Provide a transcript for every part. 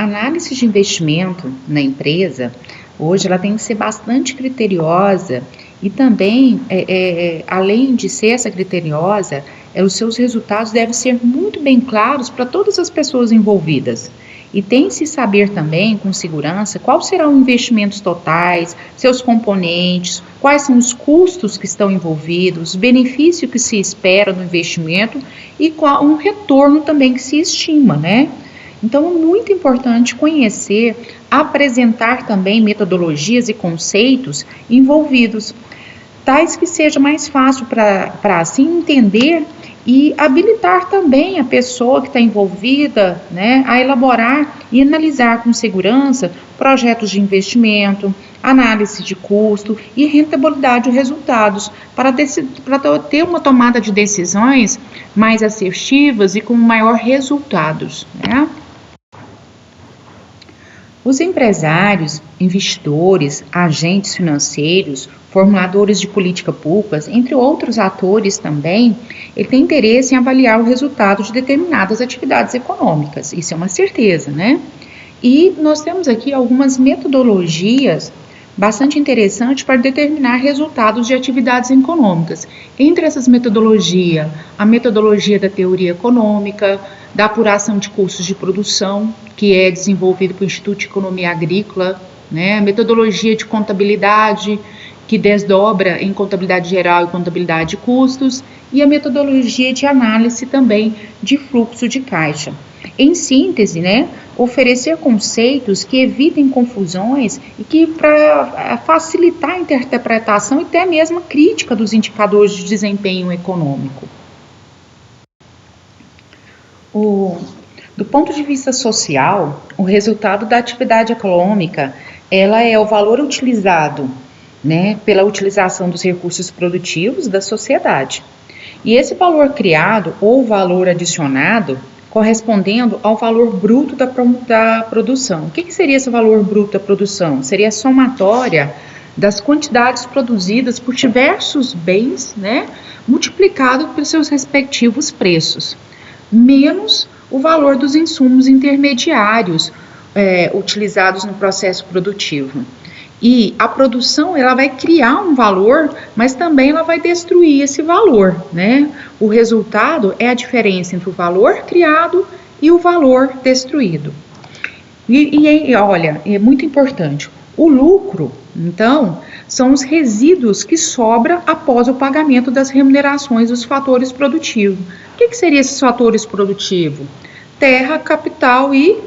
A análise de investimento na empresa, hoje ela tem que ser bastante criteriosa e também, além de ser essa criteriosa, os seus resultados devem ser muito bem claros para todas as pessoas envolvidas. E tem que se saber também, com segurança, quais serão os investimentos totais, seus componentes, quais são os custos que estão envolvidos, os benefícios que se espera do investimento e qual um retorno também que se estima, né? Então, é muito importante conhecer, apresentar também metodologias e conceitos envolvidos, tais que seja mais fácil para assim entender e habilitar também a pessoa que está envolvida, né, a elaborar e analisar com segurança projetos de investimento, análise de custo e rentabilidade de resultados, para ter uma tomada de decisões mais assertivas e com maior resultados, né? Os empresários, investidores, agentes financeiros, formuladores de política públicas, entre outros atores também, ele tem interesse em avaliar o resultado de determinadas atividades econômicas, isso é uma certeza, né? E nós temos aqui algumas metodologias bastante interessantes para determinar resultados de atividades econômicas. Entre essas metodologias, a metodologia da teoria econômica, da apuração de custos de produção, que é desenvolvido pelo Instituto de Economia Agrícola, né? A metodologia de contabilidade, que desdobra em contabilidade geral e contabilidade de custos, e a metodologia de análise também de fluxo de caixa. Em síntese, né, oferecer conceitos que evitem confusões e que para facilitar a interpretação e até mesmo a crítica dos indicadores de desempenho econômico. Do ponto de vista social, o resultado da atividade econômica, ela é o valor utilizado, né, pela utilização dos recursos produtivos da sociedade. E esse valor criado ou valor adicionado correspondendo ao valor bruto da produção. O que seria esse valor bruto da produção? Seria a somatória das quantidades produzidas por diversos bens, né, multiplicado pelos seus respectivos preços, menos o valor dos insumos intermediários utilizados no processo produtivo. E a produção, ela vai criar um valor, mas também ela vai destruir esse valor, né? O resultado é a diferença entre o valor criado e o valor destruído. Olha, é muito importante, o lucro, então, são os resíduos que sobram após o pagamento das remunerações dos fatores produtivos. O que seriam esses fatores produtivos? Terra, capital e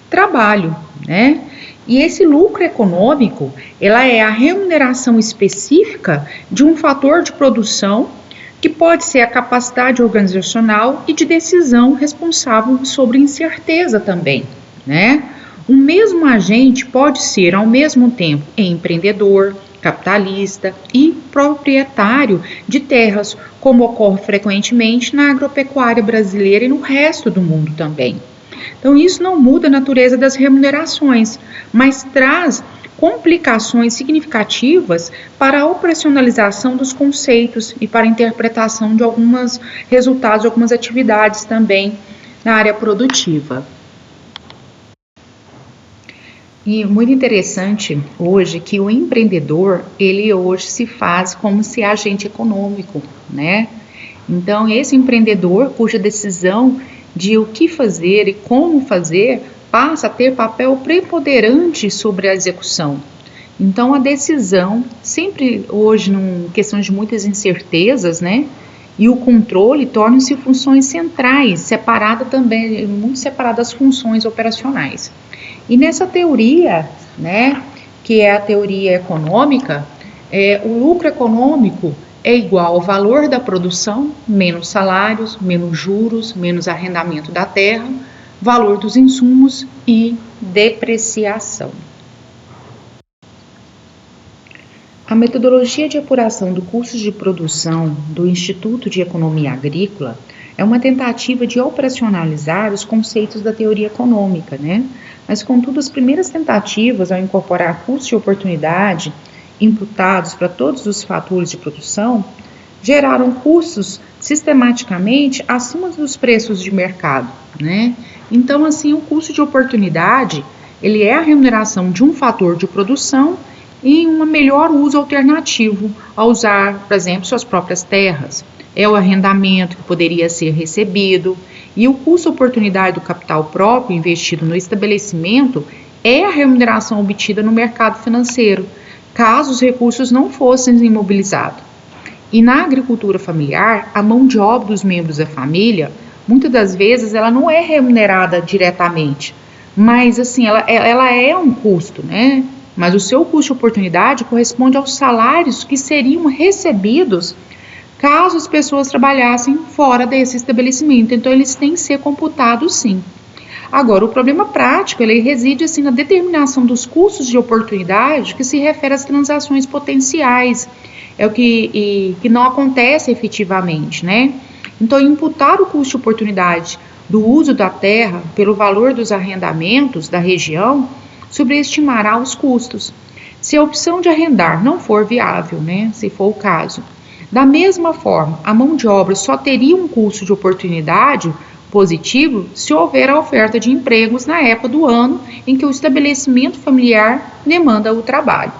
trabalho, né? E esse lucro econômico, ela é a remuneração específica de um fator de produção que pode ser a capacidade organizacional e de decisão responsável sobre incerteza também, né? O mesmo agente pode ser ao mesmo tempo empreendedor, capitalista e proprietário de terras, como ocorre frequentemente na agropecuária brasileira e no resto do mundo também. Então, isso não muda a natureza das remunerações, mas traz complicações significativas para a operacionalização dos conceitos e para a interpretação de alguns resultados, de algumas atividades também na área produtiva. E muito interessante hoje que o empreendedor, ele hoje se faz como se agente econômico, né? Então, esse empreendedor cuja decisão de o que fazer e como fazer, passa a ter papel preponderante sobre a execução. Então, a decisão, sempre hoje, em questões de muitas incertezas, né, e o controle tornam-se funções centrais, separadas também, muito separadas das funções operacionais. E nessa teoria, né, que é a teoria econômica, o lucro econômico é igual ao valor da produção, menos salários, menos juros, menos arrendamento da terra, valor dos insumos e depreciação. A metodologia de apuração do custo de produção do Instituto de Economia Agrícola é uma tentativa de operacionalizar os conceitos da teoria econômica, né? Mas, contudo, as primeiras tentativas ao incorporar custos de oportunidade imputados para todos os fatores de produção, geraram custos sistematicamente acima dos preços de mercado, né? Então, assim, o custo de oportunidade, ele é a remuneração de um fator de produção em um melhor uso alternativo a usar, por exemplo, suas próprias terras. É o arrendamento que poderia ser recebido, e o custo-oportunidade do capital próprio investido no estabelecimento é a remuneração obtida no mercado financeiro, caso os recursos não fossem imobilizados. E na agricultura familiar, a mão de obra dos membros da família, muitas das vezes, ela não é remunerada diretamente, mas assim, ela é um custo, né? Mas o seu custo de oportunidade corresponde aos salários que seriam recebidos caso as pessoas trabalhassem fora desse estabelecimento. Então, eles têm que ser computados, sim. Agora, o problema prático, ele reside assim na determinação dos custos de oportunidade que se refere às transações potenciais. É o que não acontece efetivamente, né? Então, imputar o custo de oportunidade do uso da terra pelo valor dos arrendamentos da região sobreestimará os custos. Se a opção de arrendar não for viável, né, se for o caso. Da mesma forma, a mão de obra só teria um custo de oportunidade positivo se houver a oferta de empregos na época do ano em que o estabelecimento familiar demanda o trabalho.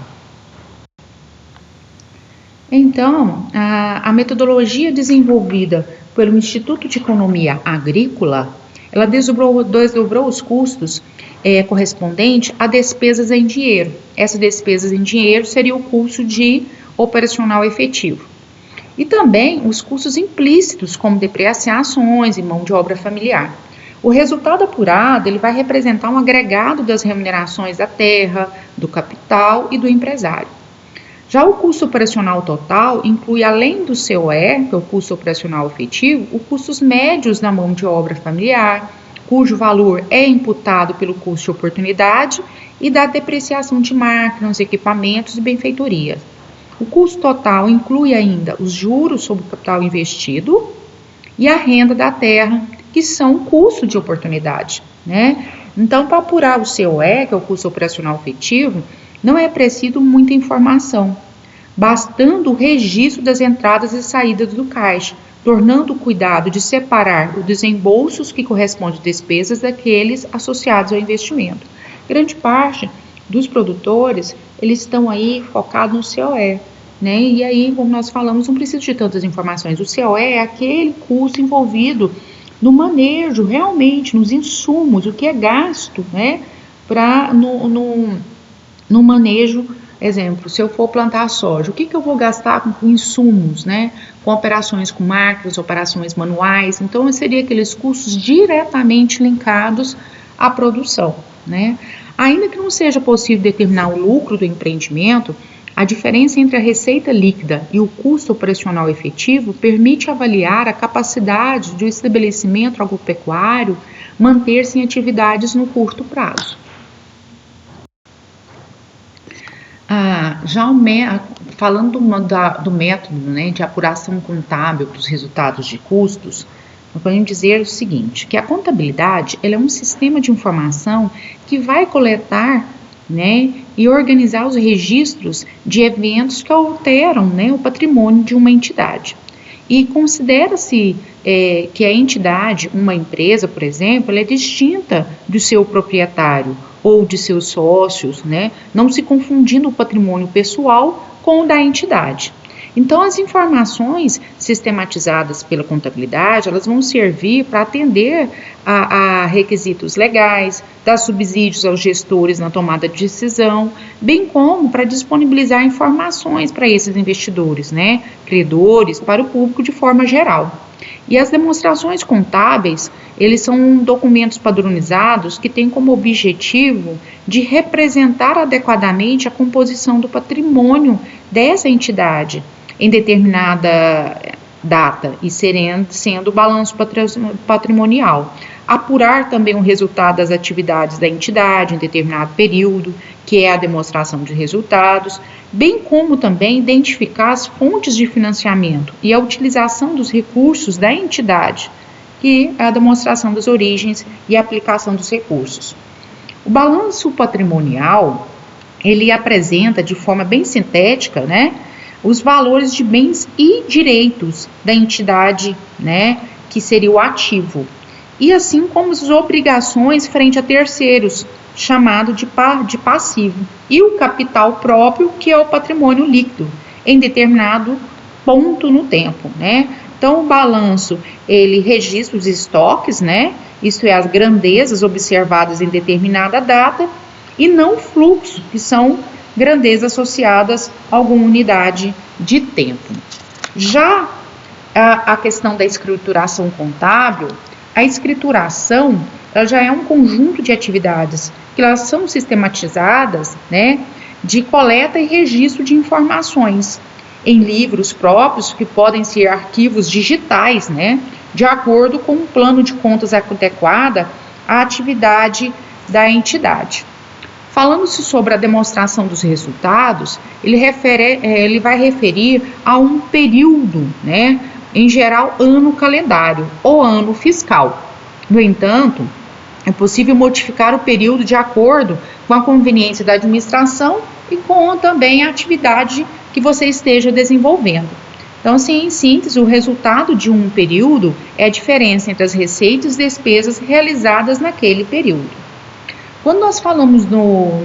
Então, a metodologia desenvolvida pelo Instituto de Economia Agrícola, ela desdobrou os custos correspondentes a despesas em dinheiro. Essas despesas em dinheiro seria o custo de operacional efetivo. E também os custos implícitos, como depreciações e mão de obra familiar. O resultado apurado, ele vai representar um agregado das remunerações da terra, do capital e do empresário. Já o custo operacional total inclui, além do COE, que é o custo operacional efetivo, os custos médios da mão de obra familiar, cujo valor é imputado pelo custo de oportunidade e da depreciação de máquinas, equipamentos e benfeitorias. O custo total inclui ainda os juros sobre o capital investido e a renda da terra, que são custo de oportunidade, né? Então, para apurar o COE, que é o custo operacional efetivo, não é preciso muita informação, bastando o registro das entradas e saídas do caixa, tornando o cuidado de separar os desembolsos que correspondem às despesas daqueles associados ao investimento. Grande parte dos produtores, eles estão aí focados no COE, né? E aí, como nós falamos, não precisa de tantas informações. O COE é aquele custo envolvido no manejo, realmente, nos insumos, o que é gasto, né? No manejo, exemplo, se eu for plantar soja, o que eu vou gastar com insumos, né? Com operações com máquinas, operações manuais. Então, seria aqueles custos diretamente linkados à produção, né? Ainda que não seja possível determinar o lucro do empreendimento, a diferença entre a receita líquida e o custo operacional efetivo permite avaliar a capacidade do estabelecimento agropecuário manter-se em atividades no curto prazo. Falando do método, né, de apuração contábil dos resultados de custos, nós podemos dizer o seguinte, que a contabilidade ela é um sistema de informação que vai coletar, né, e organizar os registros de eventos que alteram, né, o patrimônio de uma entidade. E considera-se que a entidade, uma empresa, por exemplo, ela é distinta do seu proprietário ou de seus sócios, né, não se confundindo o patrimônio pessoal com o da entidade. Então, as informações sistematizadas pela contabilidade, elas vão servir para atender a requisitos legais, dar subsídios aos gestores na tomada de decisão, bem como para disponibilizar informações para esses investidores, né, credores, para o público de forma geral. E as demonstrações contábeis, eles são documentos padronizados que têm como objetivo de representar adequadamente a composição do patrimônio dessa entidade em determinada data e sendo o balanço patrimonial. Apurar também o resultado das atividades da entidade em determinado período, que é a demonstração de resultados, bem como também identificar as fontes de financiamento e a utilização dos recursos da entidade, que é a demonstração das origens e a aplicação dos recursos. O balanço patrimonial, ele apresenta de forma bem sintética, né, os valores de bens e direitos da entidade, né, que seria o ativo. e assim como as obrigações frente a terceiros, chamado de passivo, e o capital próprio, que é o patrimônio líquido, em determinado ponto no tempo, né? Então, o balanço, ele registra os estoques, né? Isto é, as grandezas observadas em determinada data, e não fluxo, que são grandezas associadas a alguma unidade de tempo. Já a questão da escrituração contábil, a escrituração, ela já é um conjunto de atividades que elas são sistematizadas, né, de coleta e registro de informações em livros próprios, que podem ser arquivos digitais, né, de acordo com um plano de contas adequada à atividade da entidade. Falando-se sobre a demonstração dos resultados, ele vai referir a um período, né, em geral ano calendário ou ano fiscal. No entanto, é possível modificar o período de acordo com a conveniência da administração e com também a atividade que você esteja desenvolvendo. Então, assim, em síntese, o resultado de um período é a diferença entre as receitas e despesas realizadas naquele período. Quando nós falamos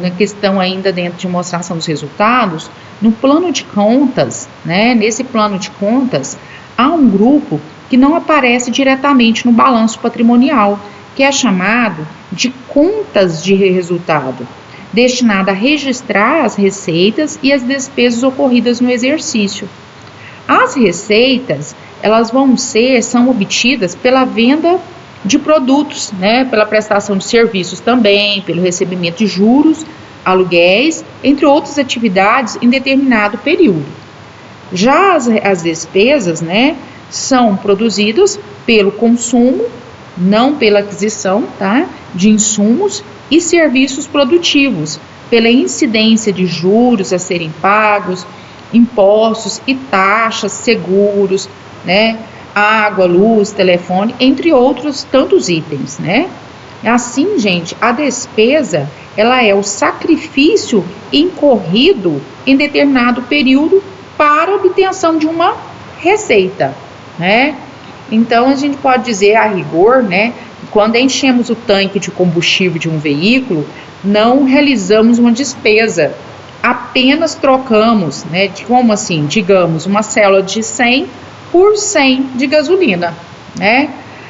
na questão ainda dentro de demonstração dos resultados, no plano de contas, né, nesse plano de contas, há um grupo que não aparece diretamente no balanço patrimonial, que é chamado de contas de resultado, destinado a registrar as receitas e as despesas ocorridas no exercício. As receitas, elas são obtidas pela venda de produtos, né, pela prestação de serviços também, pelo recebimento de juros, aluguéis, entre outras atividades em determinado período. Já as despesas, né, são produzidas pelo consumo, não pela aquisição, tá, de insumos e serviços produtivos, pela incidência de juros a serem pagos, impostos e taxas, seguros, né, água, luz, telefone, entre outros tantos itens, né? Assim, gente, a despesa, ela é o sacrifício incorrido em determinado período para a obtenção de uma receita, né? Então, a gente pode dizer a rigor, né, quando enchemos o tanque de combustível de um veículo, não realizamos uma despesa, apenas trocamos, né, como assim, digamos, uma célula de 100 por 100 de gasolina, né?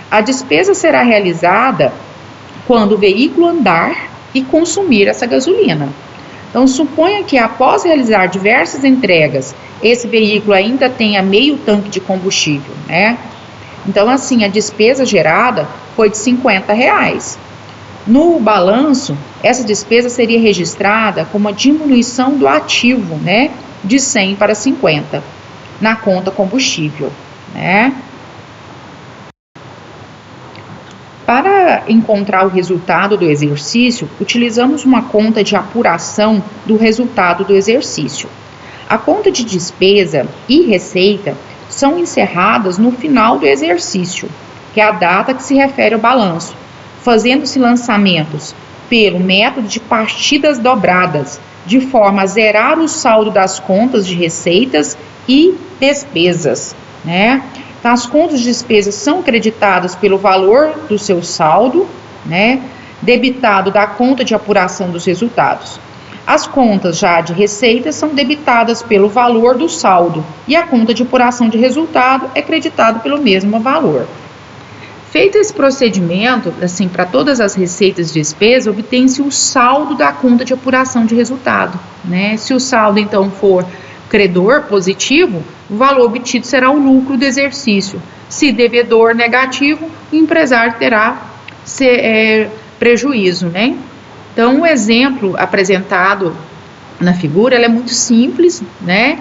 A despesa será realizada quando o veículo andar e consumir essa gasolina. Então, suponha que após realizar diversas entregas, esse veículo ainda tenha meio tanque de combustível, né? Então, assim, a despesa gerada foi de R$50. No balanço, essa despesa seria registrada como uma diminuição do ativo, né, de 100 para 50, na conta combustível, né? Para encontrar o resultado do exercício, utilizamos uma conta de apuração do resultado do exercício. A conta de despesa e receita são encerradas no final do exercício, que é a data que se refere ao balanço, fazendo-se lançamentos pelo método de partidas dobradas, de forma a zerar o saldo das contas de receitas e despesas, né? Então, as contas de despesas são creditadas pelo valor do seu saldo, né, debitado da conta de apuração dos resultados. As contas já de receitas são debitadas pelo valor do saldo e a conta de apuração de resultado é creditada pelo mesmo valor. Feito esse procedimento, assim, para todas as receitas e despesas, obtém-se o saldo da conta de apuração de resultado, né? Se o saldo, então, for credor positivo, o valor obtido será o lucro do exercício. Se devedor negativo, o empresário terá prejuízo, né? Então, o exemplo apresentado na figura, ela é muito simples, né?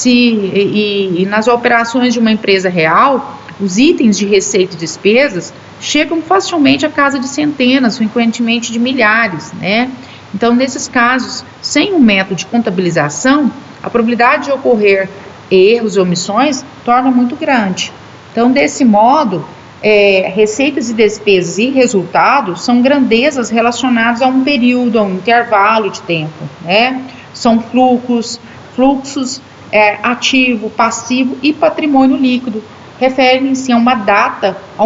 E nas operações de uma empresa real, os itens de receita e despesas chegam facilmente à casa de centenas, frequentemente de milhares, né? Então, nesses casos, sem um método de contabilização, a probabilidade de ocorrer erros ou omissões torna muito grande. Então, desse modo, receitas e despesas e resultados são grandezas relacionadas a um período, a um intervalo de tempo, né? São fluxos, ativo, passivo e patrimônio líquido, referem-se a uma data, a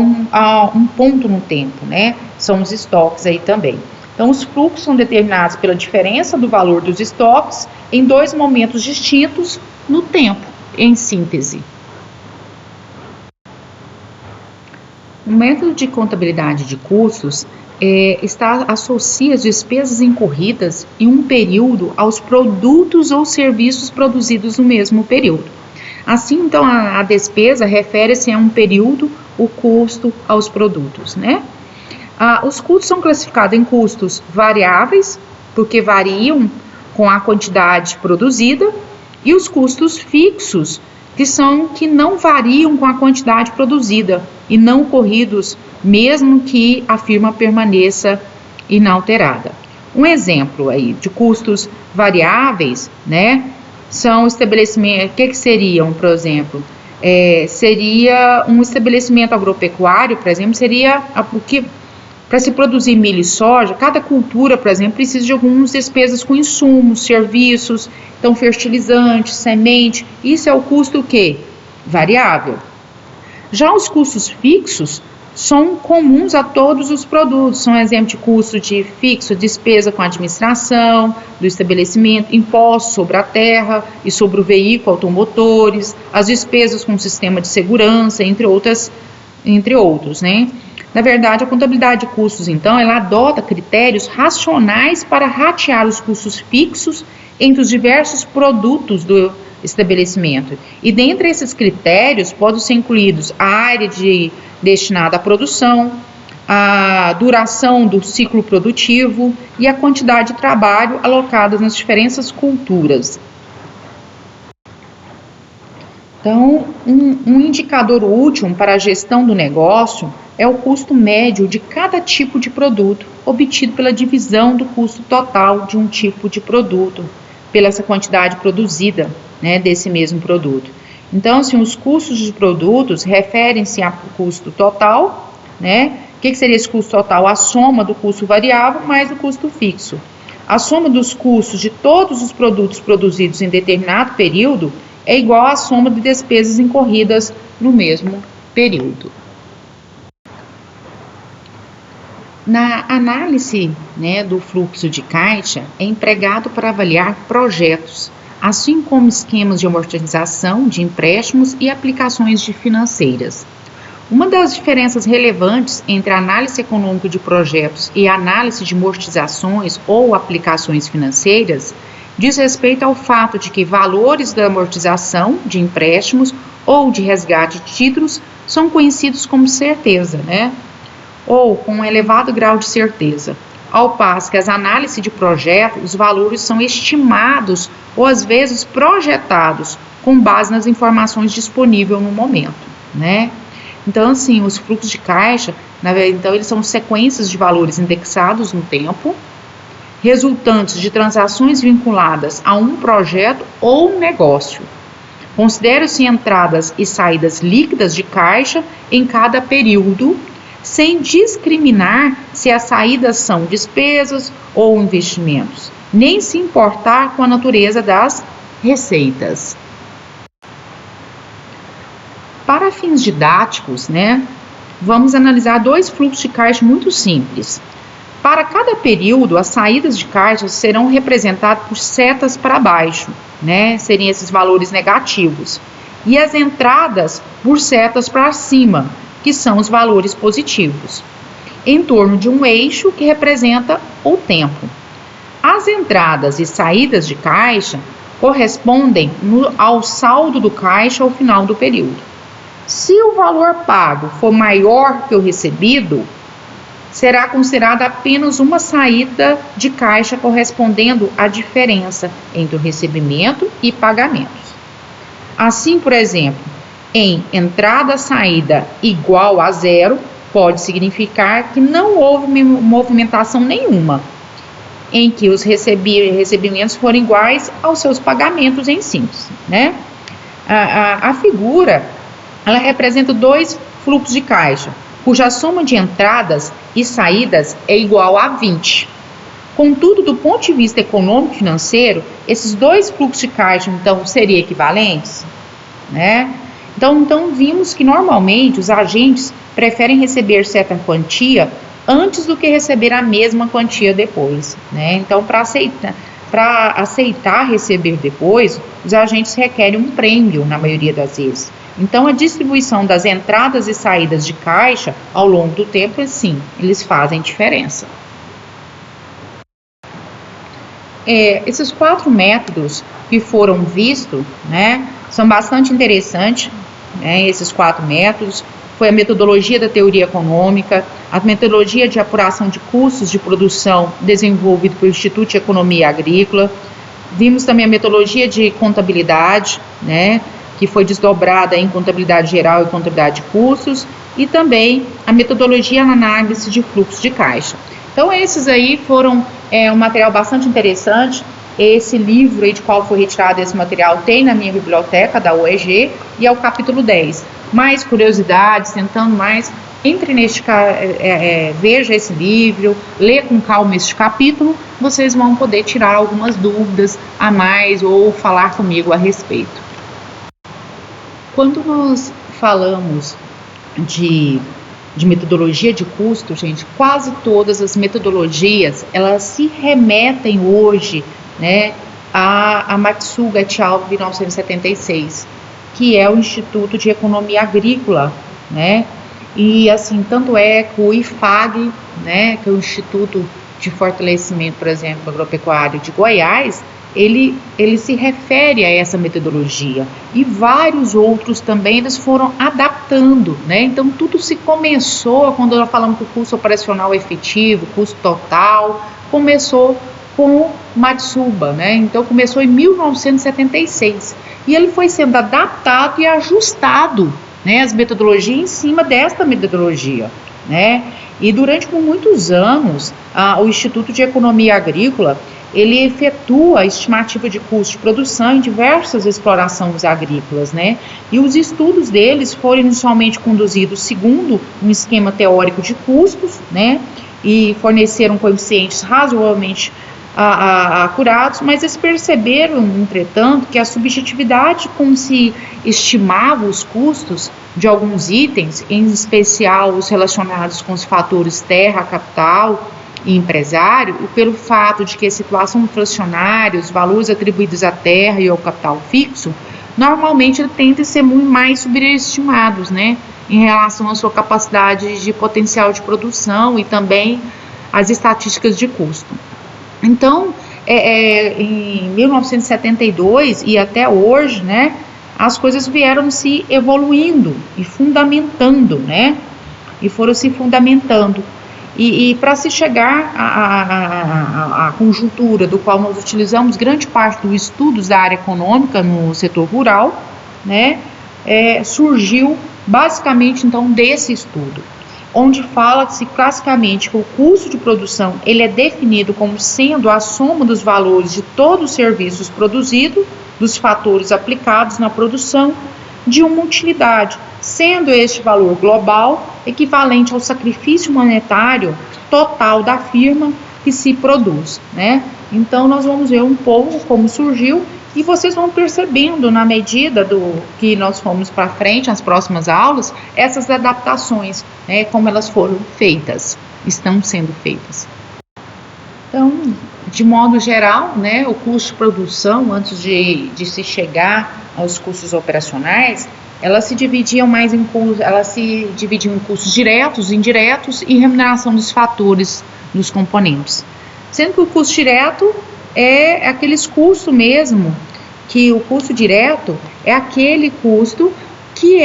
um ponto no tempo, né? São os estoques aí também. Então, os fluxos são determinados pela diferença do valor dos estoques em dois momentos distintos no tempo, em síntese. O método de contabilidade de custos associa as despesas incorridas em um período aos produtos ou serviços produzidos no mesmo período. Assim, então, a despesa refere-se a um período, o custo aos produtos, né? Os custos são classificados em custos variáveis, porque variam com a quantidade produzida, e os custos fixos, que não variam com a quantidade produzida e não corridos, mesmo que a firma permaneça inalterada. Um exemplo aí de custos variáveis, né, são estabelecimentos, o que seriam, por exemplo? Seria um estabelecimento agropecuário, por exemplo, seria para se produzir milho e soja, cada cultura, por exemplo, precisa de algumas despesas com insumos, serviços, então fertilizante, semente, isso é o custo o quê? Variável. Já os custos fixos são comuns a todos os produtos, são exemplo de custo de fixo, despesa com administração do estabelecimento, impostos sobre a terra e sobre o veículo, automotores, as despesas com o sistema de segurança, entre outros, né? Na verdade, a contabilidade de custos, então, ela adota critérios racionais para ratear os custos fixos entre os diversos produtos do estabelecimento. E dentre esses critérios, podem ser incluídos a área destinada à produção, a duração do ciclo produtivo e a quantidade de trabalho alocada nas diferentes culturas. Então, um indicador útil para a gestão do negócio é o custo médio de cada tipo de produto, obtido pela divisão do custo total de um tipo de produto, pela essa quantidade produzida, né, desse mesmo produto. Então, assim, os custos dos produtos referem-se ao custo total, né? O que seria esse custo total? A soma do custo variável mais o custo fixo. A soma dos custos de todos os produtos produzidos em determinado período é igual à soma de despesas incorridas no mesmo período. Na análise, né, do fluxo de caixa, é empregado para avaliar projetos, assim como esquemas de amortização de empréstimos e aplicações financeiras. Uma das diferenças relevantes entre a análise econômica de projetos e a análise de amortizações ou aplicações financeiras diz respeito ao fato de que valores da amortização de empréstimos ou de resgate de títulos são conhecidos como certeza, né? Ou com um elevado grau de certeza, ao passo que as análises de projeto, os valores são estimados ou às vezes projetados com base nas informações disponíveis no momento, né? Então, assim, os fluxos de caixa, então eles são sequências de valores indexados no tempo, resultantes de transações vinculadas a um projeto ou negócio. Consideram-se entradas e saídas líquidas de caixa em cada período, sem discriminar se as saídas são despesas ou investimentos, nem se importar com a natureza das receitas. Para fins didáticos, né, vamos analisar dois fluxos de caixa muito simples. Para cada período, as saídas de caixa serão representadas por setas para baixo, né, seriam esses valores negativos, e as entradas por setas para cima, que são os valores positivos, em torno de um eixo que representa o tempo. As entradas e saídas de caixa correspondem ao saldo do caixa ao final do período. Se o valor pago for maior que o recebido, será considerada apenas uma saída de caixa correspondendo à diferença entre o recebimento e pagamentos. Assim, por exemplo, em entrada-saída igual a zero, pode significar que não houve movimentação nenhuma, em que os recebimentos foram iguais aos seus pagamentos em síntese, né? A figura, ela representa dois fluxos de caixa, cuja soma de entradas e saídas é igual a 20. Contudo, do ponto de vista econômico e financeiro, esses dois fluxos de caixa, então, seriam equivalentes, né? Então vimos que normalmente os agentes preferem receber certa quantia antes do que receber a mesma quantia depois, né? Então, para aceitar receber depois, os agentes requerem um prêmio na maioria das vezes. Então, a distribuição das entradas e saídas de caixa ao longo do tempo, sim, eles fazem diferença. Esses 4 métodos que foram vistos, né, são bastante interessantes, né, esses 4 métodos. Foi a metodologia da teoria econômica, a metodologia de apuração de custos de produção desenvolvida pelo Instituto de Economia Agrícola. Vimos também a metodologia de contabilidade, né, que foi desdobrada em contabilidade geral e contabilidade de custos, e também a metodologia na análise de fluxo de caixa. Então, esses aí foram um material bastante interessante. Esse livro aí de qual foi retirado esse material tem na minha biblioteca da UEG e é o capítulo 10. Mais curiosidades, tentando mais, entre neste veja esse livro, lê com calma este capítulo, vocês vão poder tirar algumas dúvidas a mais ou falar comigo a respeito. Quando nós falamos de metodologia de custo, gente, quase todas as metodologias, elas se remetem hoje, né, a Matsuga et al. 1976, que é o Instituto de Economia Agrícola, né, e assim, tanto é que o IFAG, né, que é o Instituto de Fortalecimento, por exemplo, Agropecuário de Goiás, ele se refere a essa metodologia, e vários outros também eles foram adaptando, né? Então tudo se começou, quando nós falamos que o custo operacional efetivo, custo total, começou com Matsuba, né? Então começou em 1976, e ele foi sendo adaptado e ajustado, né, as metodologias em cima desta metodologia, né? E durante muitos anos, o Instituto de Economia Agrícola, ele efetua a estimativa de custo de produção em diversas explorações agrícolas, né? E os estudos deles foram inicialmente conduzidos segundo um esquema teórico de custos, né? E forneceram coeficientes razoavelmente acurados, mas eles perceberam, entretanto, que a subjetividade como se estimava os custos de alguns itens, em especial os relacionados com os fatores terra, capital e empresário, e pelo fato de que a situação inflacionária, os valores atribuídos à terra e ao capital fixo, normalmente tendem a ser muito mais subestimados, né, em relação à sua capacidade de potencial de produção e também as estatísticas de custo. Então, em 1972 e até hoje, né, as coisas vieram se evoluindo e fundamentando, né, e foram se fundamentando. E para se chegar à conjuntura do qual nós utilizamos grande parte dos estudos da área econômica no setor rural, né, surgiu basicamente então desse estudo, onde fala-se classicamente que o custo de produção ele é definido como sendo a soma dos valores de todos os serviços produzidos, dos fatores aplicados na produção de uma utilidade, sendo este valor global equivalente ao sacrifício monetário total da firma que se produz, né? Então nós vamos ver um pouco como surgiu e vocês vão percebendo na medida do que nós fomos para frente, nas próximas aulas, essas adaptações, né, como elas foram feitas, estão sendo feitas. Então, de modo geral, né, o custo de produção, antes de se chegar aos custos operacionais, elas se dividiam em custos diretos, indiretos e remuneração dos fatores dos componentes. Sendo que o custo direto é aqueles custos mesmo, que o custo direto é aquele custo que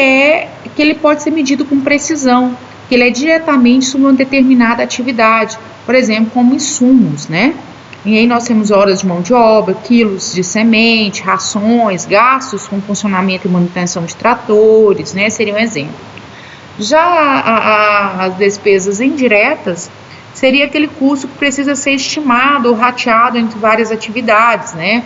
ele pode ser medido com precisão, que ele é diretamente sobre uma determinada atividade, por exemplo, como insumos, né? E aí nós temos horas de mão de obra, quilos de semente, rações, gastos com funcionamento e manutenção de tratores, né? Seria um exemplo. Já as despesas indiretas seria aquele custo que precisa ser estimado ou rateado entre várias atividades, né?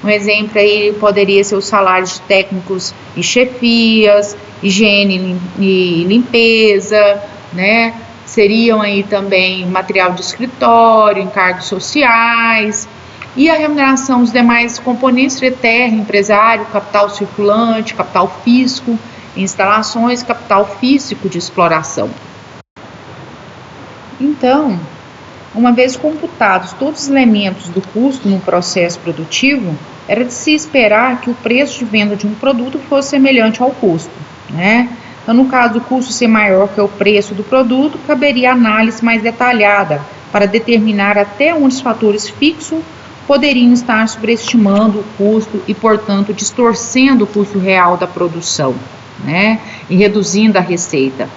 Um exemplo aí poderia ser os salários de técnicos e chefias, higiene e limpeza, né? Seriam aí também material de escritório, encargos sociais e a remuneração dos demais componentes de terra, empresário, capital circulante, capital fisco instalações, capital físico de exploração. Então, uma vez computados todos os elementos do custo no processo produtivo, era de se esperar que o preço de venda de um produto fosse semelhante ao custo, né? Então, no caso do custo ser maior que o preço do produto, caberia análise mais detalhada para determinar até onde os fatores fixos poderiam estar sobreestimando o custo e, portanto, distorcendo o custo real da produção, né? E reduzindo a receita.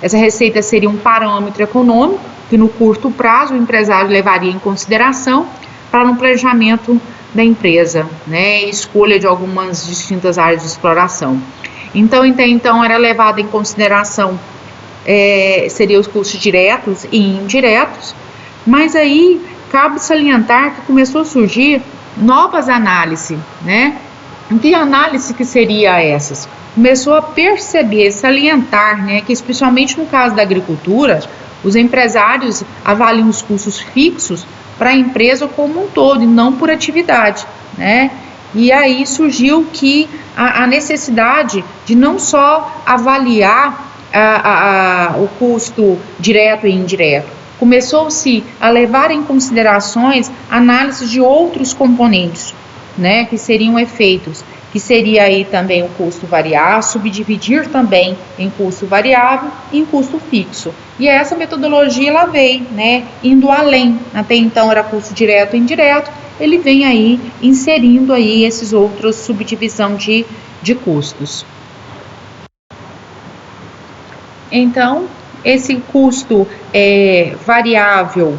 Essa receita seria um parâmetro econômico que no curto prazo o empresário levaria em consideração para no planejamento da empresa, né? E escolha de algumas distintas áreas de exploração. Então era levado em consideração seriam os custos diretos e indiretos, mas aí cabe salientar que começou a surgir novas análises, né? Que análise que seria essas? Começou a perceber, salientar, né, que especialmente no caso da agricultura, os empresários avaliam os custos fixos para a empresa como um todo e não por atividade, né? E aí surgiu que a necessidade de não só avaliar o custo direto e indireto, começou-se a levar em considerações análises de outros componentes, né, que seriam efeitos, que seria aí também o custo variável, subdividir também em custo variável e em custo fixo. E essa metodologia ela veio, né, indo além. Até então era custo direto e indireto, ele vem aí inserindo aí esses outros subdivisão de custos. Então, esse custo variável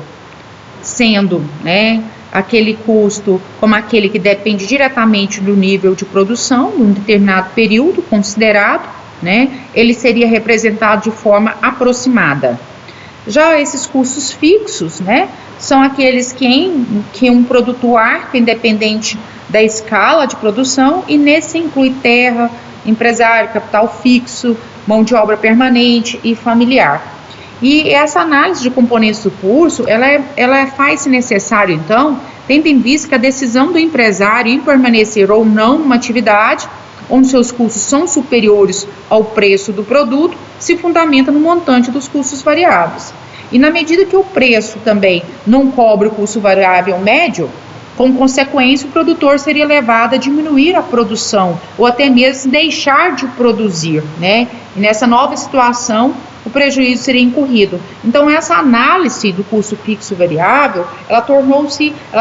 sendo, né, aquele custo como aquele que depende diretamente do nível de produção de um determinado período considerado, né, ele seria representado de forma aproximada. Já esses custos fixos, né, são aqueles que um produto arca independente da escala de produção, e nesse inclui terra, empresário, capital fixo, mão de obra permanente e familiar. E essa análise de componentes do custo, ela faz-se necessário, então, tendo em vista que a decisão do empresário em permanecer ou não numa atividade, onde seus custos são superiores ao preço do produto, se fundamenta no montante dos custos variáveis. E na medida que o preço também não cobre o custo variável médio, com consequência, o produtor seria levado a diminuir a produção ou até mesmo deixar de produzir, né? E nessa nova situação, o prejuízo seria incorrido. Então, essa análise do custo fixo e variável, ela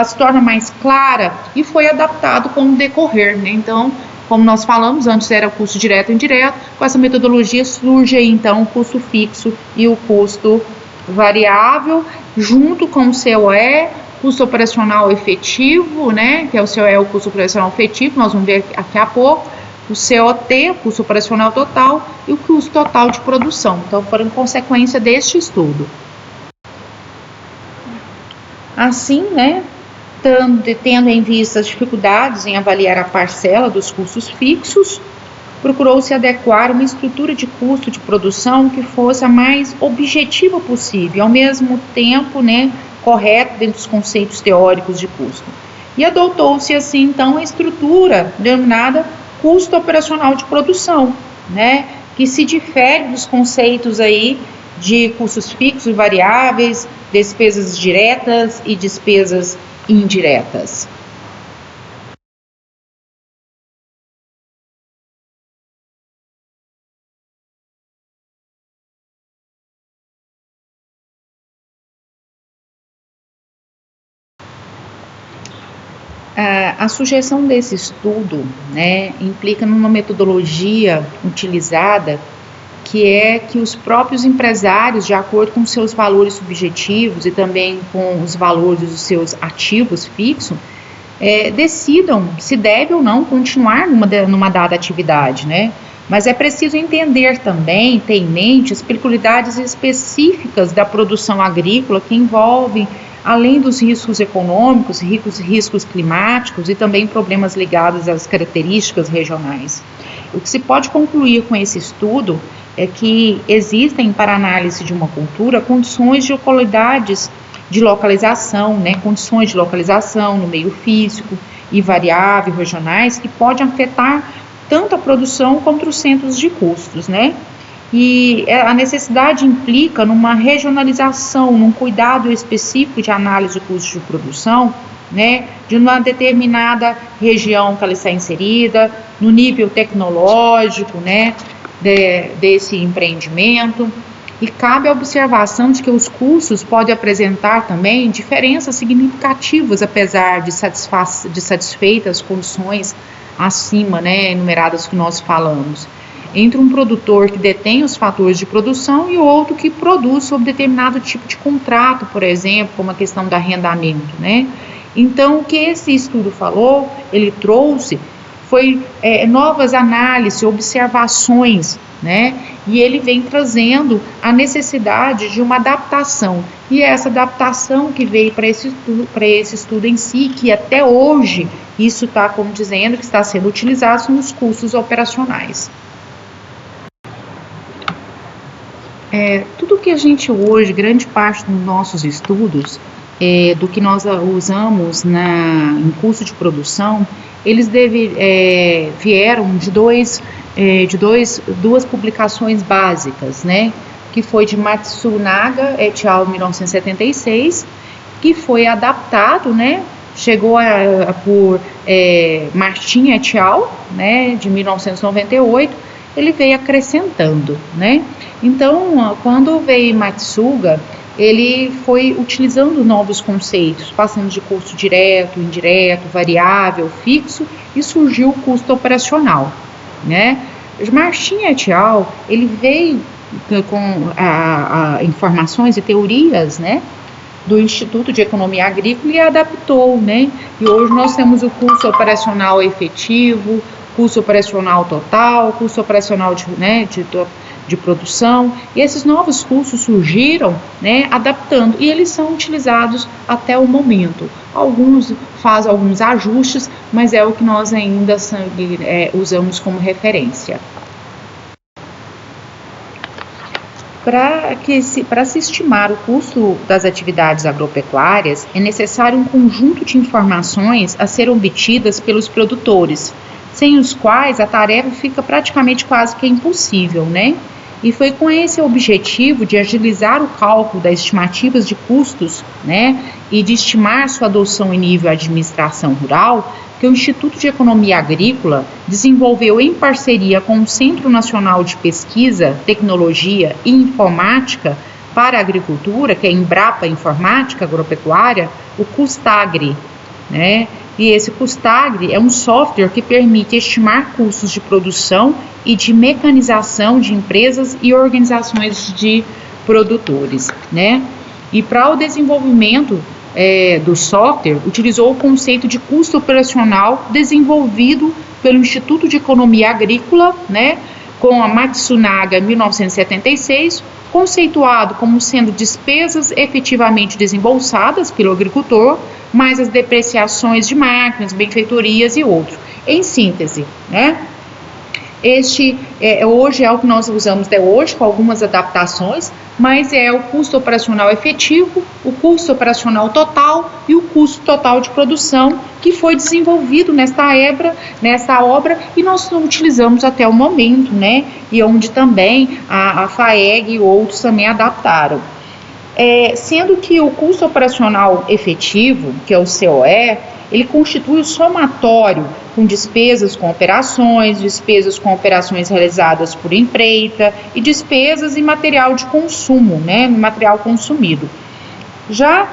se torna mais clara e foi adaptado com o decorrer, né? Então, como nós falamos, antes era o custo direto e indireto, com essa metodologia surge aí, então, o custo fixo e o custo variável, junto com o COE, custo operacional efetivo, né, que é o COE, o custo operacional efetivo, nós vamos ver aqui a pouco, o COT, o custo operacional total, e o custo total de produção. Então, foram consequência deste estudo. Assim, né, tendo em vista as dificuldades em avaliar a parcela dos custos fixos, procurou-se adequar uma estrutura de custo de produção que fosse a mais objetiva possível, ao mesmo tempo, né, correto dentro dos conceitos teóricos de custo. E adotou-se assim, então, a estrutura denominada custo operacional de produção, né, que se difere dos conceitos aí de custos fixos e variáveis, despesas diretas e despesas indiretas. A sugestão desse estudo, né, implica numa metodologia utilizada que é que os próprios empresários, de acordo com seus valores subjetivos e também com os valores dos seus ativos fixos, decidam se deve ou não continuar numa dada atividade, né? Mas é preciso entender também, ter em mente as peculiaridades específicas da produção agrícola que envolvem, além dos riscos econômicos, riscos climáticos e também problemas ligados às características regionais. O que se pode concluir com esse estudo é que existem, para análise de uma cultura, condições de qualidades de localização, né, condições de localização no meio físico e variáveis regionais que podem afetar tanto a produção quanto os centros de custos, né? E a necessidade implica numa regionalização, num cuidado específico de análise de custos de produção, né, de uma determinada região que ela está inserida, no nível tecnológico, né, desse empreendimento. E cabe a observação de que os custos podem apresentar também diferenças significativas, apesar de satisfeitas as condições acima, né, enumeradas que nós falamos, entre um produtor que detém os fatores de produção e outro que produz sob determinado tipo de contrato, por exemplo, como a questão do arrendamento, né? Então, o que esse estudo falou, ele trouxe, foi novas análises, observações, né? E ele vem trazendo a necessidade de uma adaptação. E é essa adaptação que veio para esse estudo em si, que até hoje, isso está como dizendo que está sendo utilizado nos custos operacionais. Tudo que a gente hoje, grande parte dos nossos estudos, do que nós usamos em custo de produção, eles vieram de duas publicações básicas, né? Que foi de Matsunaga et al. 1976, que foi adaptado, né? Chegou por Martin et al., né? De 1998, ele veio acrescentando, né? Então, quando veio Matsuga, ele foi utilizando novos conceitos, passando de custo direto, indireto, variável, fixo, e surgiu o custo operacional, né? Martin et al., ele veio com informações e teorias, né, do Instituto de Economia Agrícola e adaptou, né? E hoje nós temos o custo operacional efetivo, custo operacional total, custo operacional de produção, e esses novos custos surgiram, né, adaptando, e eles são utilizados até o momento. Alguns fazem alguns ajustes, mas é o que nós ainda usamos como referência. Para se estimar o custo das atividades agropecuárias, é necessário um conjunto de informações a ser obtidas pelos produtores, sem os quais a tarefa fica praticamente quase que impossível, né? E foi com esse objetivo de agilizar o cálculo das estimativas de custos, né, e de estimar sua adoção em nível administração rural, que o Instituto de Economia Agrícola desenvolveu em parceria com o Centro Nacional de Pesquisa, Tecnologia e Informática para a Agricultura, que é a Embrapa Informática Agropecuária, o Custagre, né? E esse Custagre é um software que permite estimar custos de produção e de mecanização de empresas e organizações de produtores, né? E para o desenvolvimento do software, utilizou o conceito de custo operacional desenvolvido pelo Instituto de Economia Agrícola, né, com a Matsunaga 1976, conceituado como sendo despesas efetivamente desembolsadas pelo agricultor, mais as depreciações de máquinas, benfeitorias e outros. Em síntese, né? Este hoje é o que nós usamos até hoje, com algumas adaptações, mas é o custo operacional efetivo, o custo operacional total e o custo total de produção que foi desenvolvido nesta obra e nós utilizamos até o momento, né? E onde também a FAEG e outros também adaptaram. Sendo que o custo operacional efetivo, que é o COE, ele constitui o somatório com despesas com operações realizadas por empreita e despesas em material de consumo, né, material consumido. Já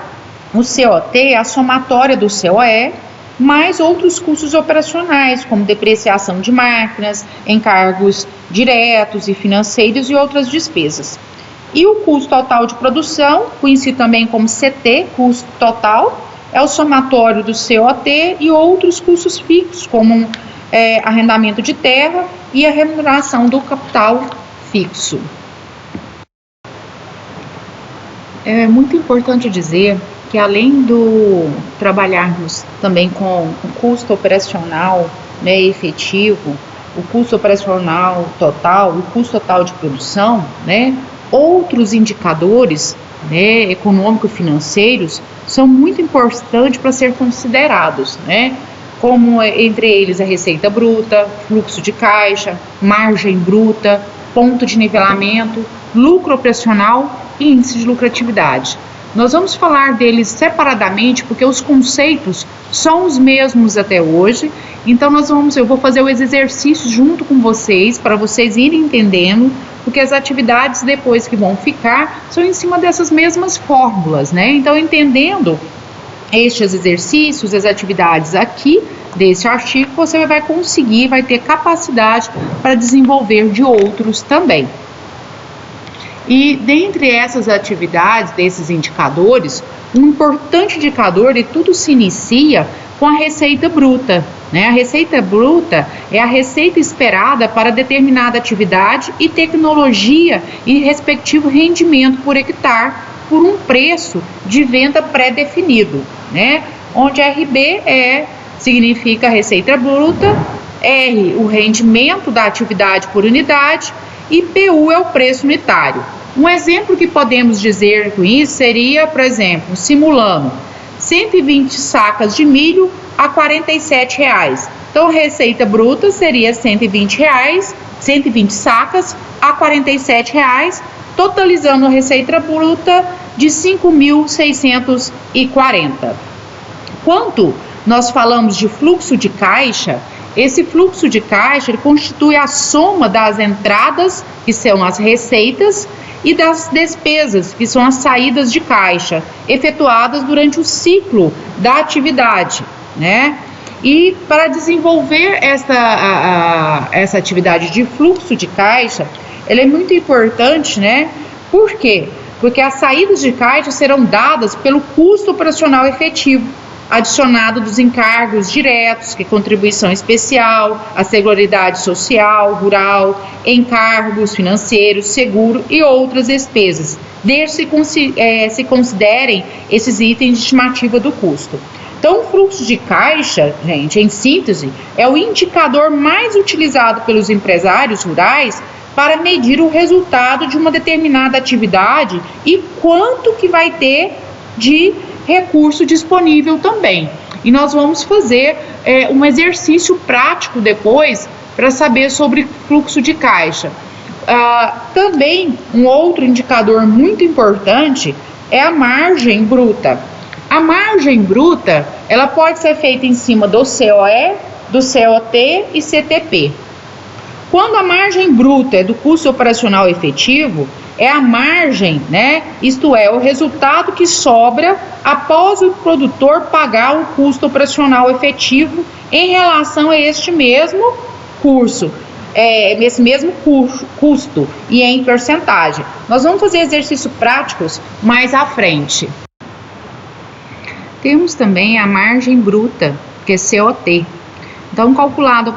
o COT é a somatória do COE, mais outros custos operacionais, como depreciação de máquinas, encargos diretos e financeiros e outras despesas. E o custo total de produção, conhecido também como CT, custo total, é o somatório do COT e outros custos fixos, como arrendamento de terra e a remuneração do capital fixo. É muito importante dizer que, além do trabalharmos também com o custo operacional, né, efetivo, o custo operacional total, o custo total de produção, né, outros indicadores, né, econômico-financeiros são muito importantes para ser considerados, né, como entre eles a receita bruta, fluxo de caixa, margem bruta, ponto de nivelamento, lucro operacional e índice de lucratividade. Nós vamos falar deles separadamente porque os conceitos são os mesmos até hoje, então eu vou fazer os exercícios junto com vocês para vocês irem entendendo, porque as atividades depois que vão ficar são em cima dessas mesmas fórmulas, né? Então, entendendo estes exercícios, as atividades aqui desse artigo, você vai conseguir, vai ter capacidade para desenvolver de outros também. E dentre essas atividades, desses indicadores, um importante indicador, e tudo se inicia com a receita bruta, né? A receita bruta é a receita esperada para determinada atividade e tecnologia e respectivo rendimento por hectare, por um preço de venda pré-definido, né? Onde RB significa receita bruta, R, o rendimento da atividade por unidade, e PU é o preço unitário. Um exemplo que podemos dizer com isso seria, por exemplo, simulando 120 sacas de milho a R$ 47,00. Então, a receita bruta seria R$ 120 sacas a R$ 47,00, totalizando a receita bruta de R$ 5.640. Quanto nós falamos de fluxo de caixa, esse fluxo de caixa ele constitui a soma das entradas, que são as receitas, e das despesas, que são as saídas de caixa, efetuadas durante o ciclo da atividade, né? E para desenvolver essa atividade de fluxo de caixa, ela é muito importante, né? Por quê? Porque as saídas de caixa serão dadas pelo custo operacional efetivo, adicionado dos encargos diretos, que é contribuição especial, a Seguridade Social, rural, encargos financeiros, seguro e outras despesas, desde que se considerem esses itens de estimativa do custo. Então, o fluxo de caixa, gente, em síntese, é o indicador mais utilizado pelos empresários rurais para medir o resultado de uma determinada atividade e quanto que vai ter de recurso disponível também. E nós vamos fazer um exercício prático depois para saber sobre fluxo de caixa. Também um outro indicador muito importante é a margem bruta. A margem bruta, ela pode ser feita em cima do COE, do COT e CTP. Quando a margem bruta é do custo operacional efetivo, é a margem, né? Isto é, o resultado que sobra após o produtor pagar o custo operacional efetivo em relação a este mesmo custo e em porcentagem. Nós vamos fazer exercícios práticos mais à frente. Temos também a margem bruta, que é COT. Então, calculado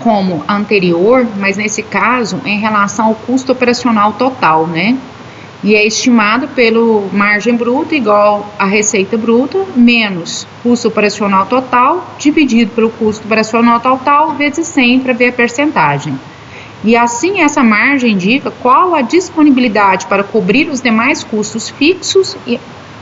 como anterior, mas nesse caso, em relação ao custo operacional total, né? E é estimado pelo margem bruta igual a receita bruta menos custo operacional total, dividido pelo custo operacional total, vezes 100 para ver a percentagem. E assim, essa margem indica qual a disponibilidade para cobrir os demais custos fixos,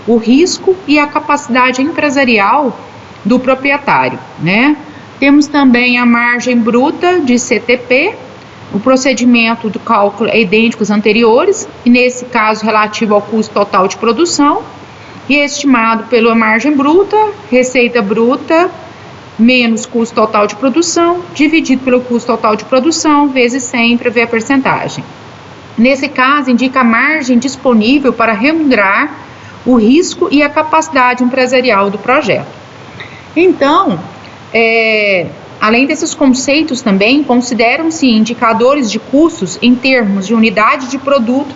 o risco e a capacidade empresarial do proprietário, né? Temos também a margem bruta de CTP, o procedimento do cálculo é idêntico aos anteriores, e nesse caso relativo ao custo total de produção, e é estimado pela margem bruta, receita bruta, menos custo total de produção, dividido pelo custo total de produção, vezes 100 para ver a percentagem. Nesse caso, indica a margem disponível para remunerar o risco e a capacidade empresarial do projeto. Então, além desses conceitos também, consideram-se indicadores de custos em termos de unidade de produto,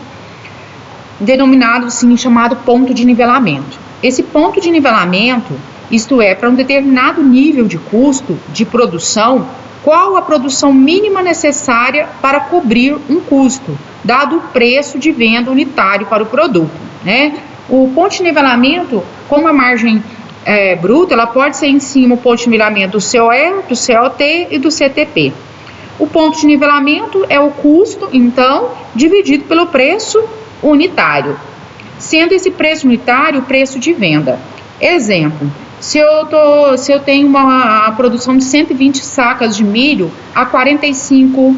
denominado assim, chamado ponto de nivelamento. Esse ponto de nivelamento, isto é, para um determinado nível de custo de produção, qual a produção mínima necessária para cobrir um custo, dado o preço de venda unitário para o produto, né? O ponto de nivelamento, como a margem bruta, ela pode ser em cima o ponto de nivelamento do COE, do COT e do CTP. O ponto de nivelamento é o custo, então, dividido pelo preço unitário, sendo esse preço unitário o preço de venda. Exemplo, se eu tenho uma produção de 120 sacas de milho a R$ 45,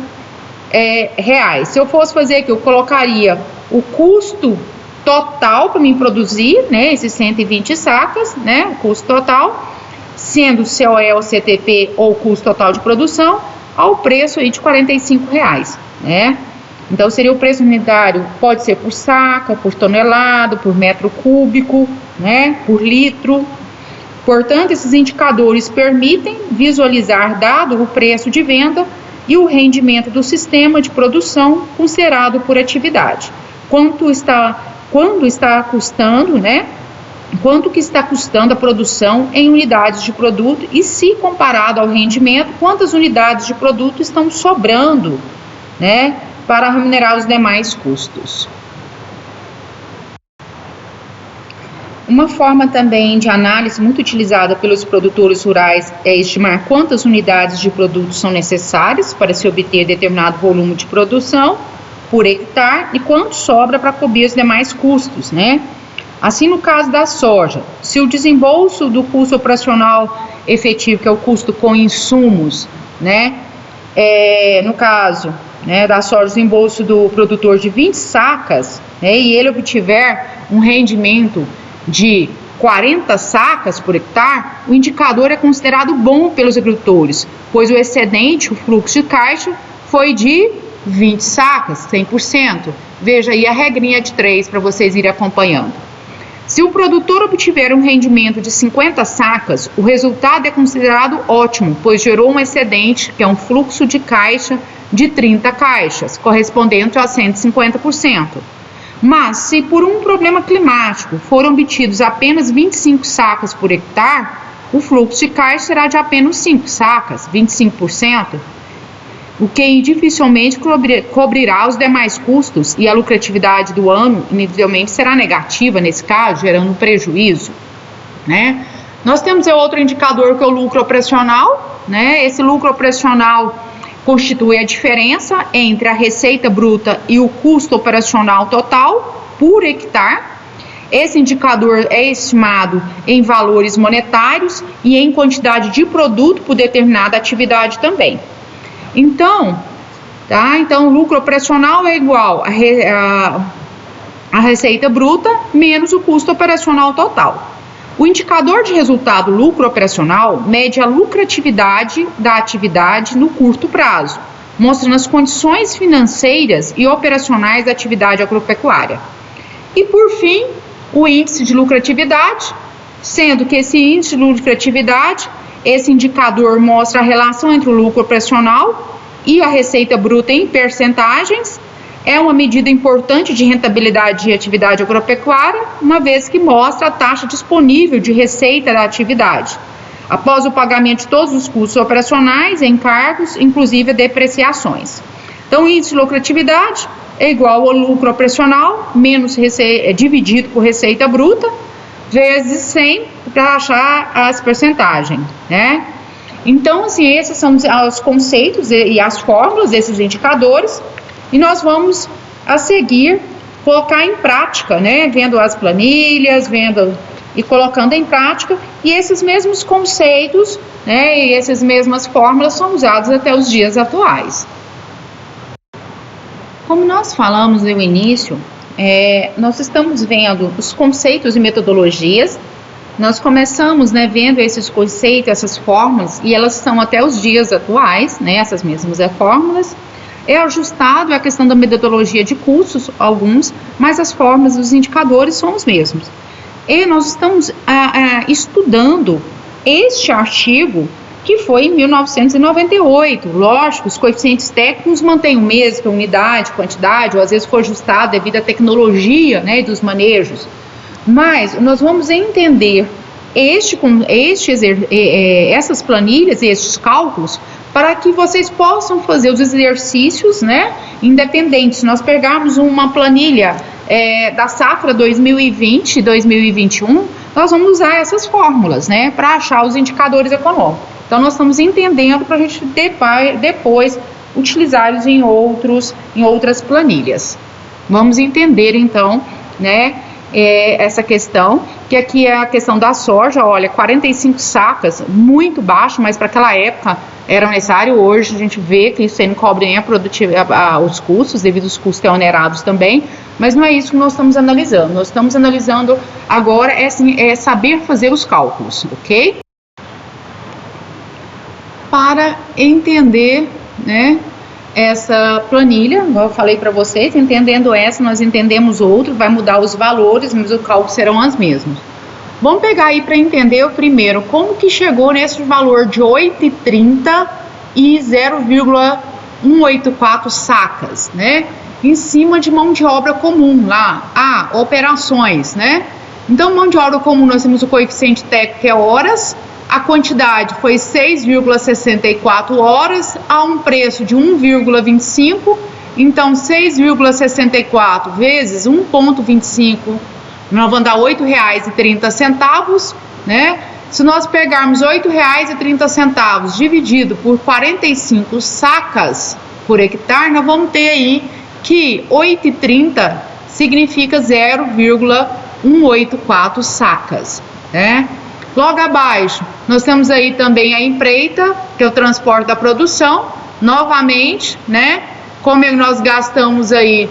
reais. Se eu fosse fazer aqui, eu colocaria o custo total para mim produzir, né, esses 120 sacas, né, o custo total, sendo COE ou CTP ou custo total de produção, ao preço aí de R$ 45, né? Então seria o preço unitário, pode ser por saca, por tonelada, por metro cúbico, né, por litro. Portanto, esses indicadores permitem visualizar, dado o preço de venda e o rendimento do sistema de produção considerado por atividade. Quanto está custando, né? Quanto que está custando a produção em unidades de produto e, se comparado ao rendimento, quantas unidades de produto estão sobrando, né, para remunerar os demais custos. Uma forma também de análise muito utilizada pelos produtores rurais é estimar quantas unidades de produto são necessárias para se obter determinado volume de produção por hectare e quanto sobra para cobrir os demais custos, né? Assim, no caso da soja, se o desembolso do custo operacional efetivo, que é o custo com insumos, né, no caso, né, da soja, o desembolso do produtor de 20 sacas, né, e ele obtiver um rendimento de 40 sacas por hectare, o indicador é considerado bom pelos agricultores, pois o excedente, o fluxo de caixa, foi de 20 sacas, 100%. Veja aí a regrinha de 3 para vocês irem acompanhando. Se o produtor obtiver um rendimento de 50 sacas, o resultado é considerado ótimo, pois gerou um excedente, que é um fluxo de caixa de 30 caixas, correspondente a 150%. Mas, se por um problema climático foram obtidos apenas 25 sacas por hectare, o fluxo de caixa será de apenas 5 sacas, 25%, o que dificilmente cobrirá os demais custos e a lucratividade do ano, inevitavelmente, será negativa nesse caso, gerando prejuízo, né? Nós temos outro indicador que é o lucro operacional, né? Esse lucro operacional constitui a diferença entre a receita bruta e o custo operacional total por hectare. Esse indicador é estimado em valores monetários e em quantidade de produto por determinada atividade também. Então, o lucro operacional é igual a receita bruta menos o custo operacional total. O indicador de resultado lucro operacional mede a lucratividade da atividade no curto prazo, mostrando as condições financeiras e operacionais da atividade agropecuária. E, por fim, o índice de lucratividade, sendo que esse índice de lucratividade, esse indicador mostra a relação entre o lucro operacional e a receita bruta em percentagens. É uma medida importante de rentabilidade de atividade agropecuária, uma vez que mostra a taxa disponível de receita da atividade, após o pagamento de todos os custos operacionais, encargos, inclusive depreciações. Então, o índice de lucratividade é igual ao lucro operacional, dividido por receita bruta, vezes 100 para achar as percentagens, né? Então, assim, esses são os conceitos e as fórmulas desses indicadores, e nós vamos, a seguir, colocar em prática, né? Vendo as planilhas, vendo e colocando em prática, e esses mesmos conceitos, né? E essas mesmas fórmulas são usadas até os dias atuais. Como nós falamos no início, nós estamos vendo os conceitos e metodologias. Nós começamos, né, vendo esses conceitos, essas fórmulas, e elas são até os dias atuais, né, essas mesmas fórmulas. É ajustado a questão da metodologia de custos, alguns, mas as fórmulas e os indicadores são os mesmos. E nós estamos estudando este artigo que foi em 1998. Lógico, os coeficientes técnicos mantêm o mesmo, que a unidade, quantidade, ou às vezes foi ajustado devido à tecnologia, né, dos manejos. Mas nós vamos entender essas planilhas e esses cálculos para que vocês possam fazer os exercícios, né, independentes. Se nós pegarmos uma planilha da safra 2020 e 2021, nós vamos usar essas fórmulas, né, para achar os indicadores econômicos. Então, nós estamos entendendo para a gente depois utilizá-los em outras planilhas. Vamos entender, então, né, essa questão, que aqui é a questão da soja. Olha, 45 sacas, muito baixo, mas para aquela época era necessário. Hoje a gente vê que isso aí não cobre nem os custos, devido aos custos que onerados também, mas não é isso que nós estamos analisando. Nós estamos analisando agora é saber fazer os cálculos, ok? Para entender, né, essa planilha, como eu falei para vocês, entendendo essa, nós entendemos outro, vai mudar os valores, mas os cálculos serão os mesmos. Vamos pegar aí para entender o primeiro, como que chegou nesse valor de 8,30 e 0,184 sacas, né? Em cima de mão de obra comum lá, operações, né? Então, mão de obra comum, nós temos o coeficiente técnico, que é horas, a quantidade foi 6,64 horas, a um preço de 1,25, então 6,64 vezes 1,25, nós vamos dar R$ 8,30, né? Se nós pegarmos R$ 8,30 dividido por 45 sacas por hectare, nós vamos ter aí que 8,30 significa 0,184 sacas, né? Logo abaixo, nós temos aí também a empreita, que é o transporte da produção. Novamente, né? Como nós gastamos aí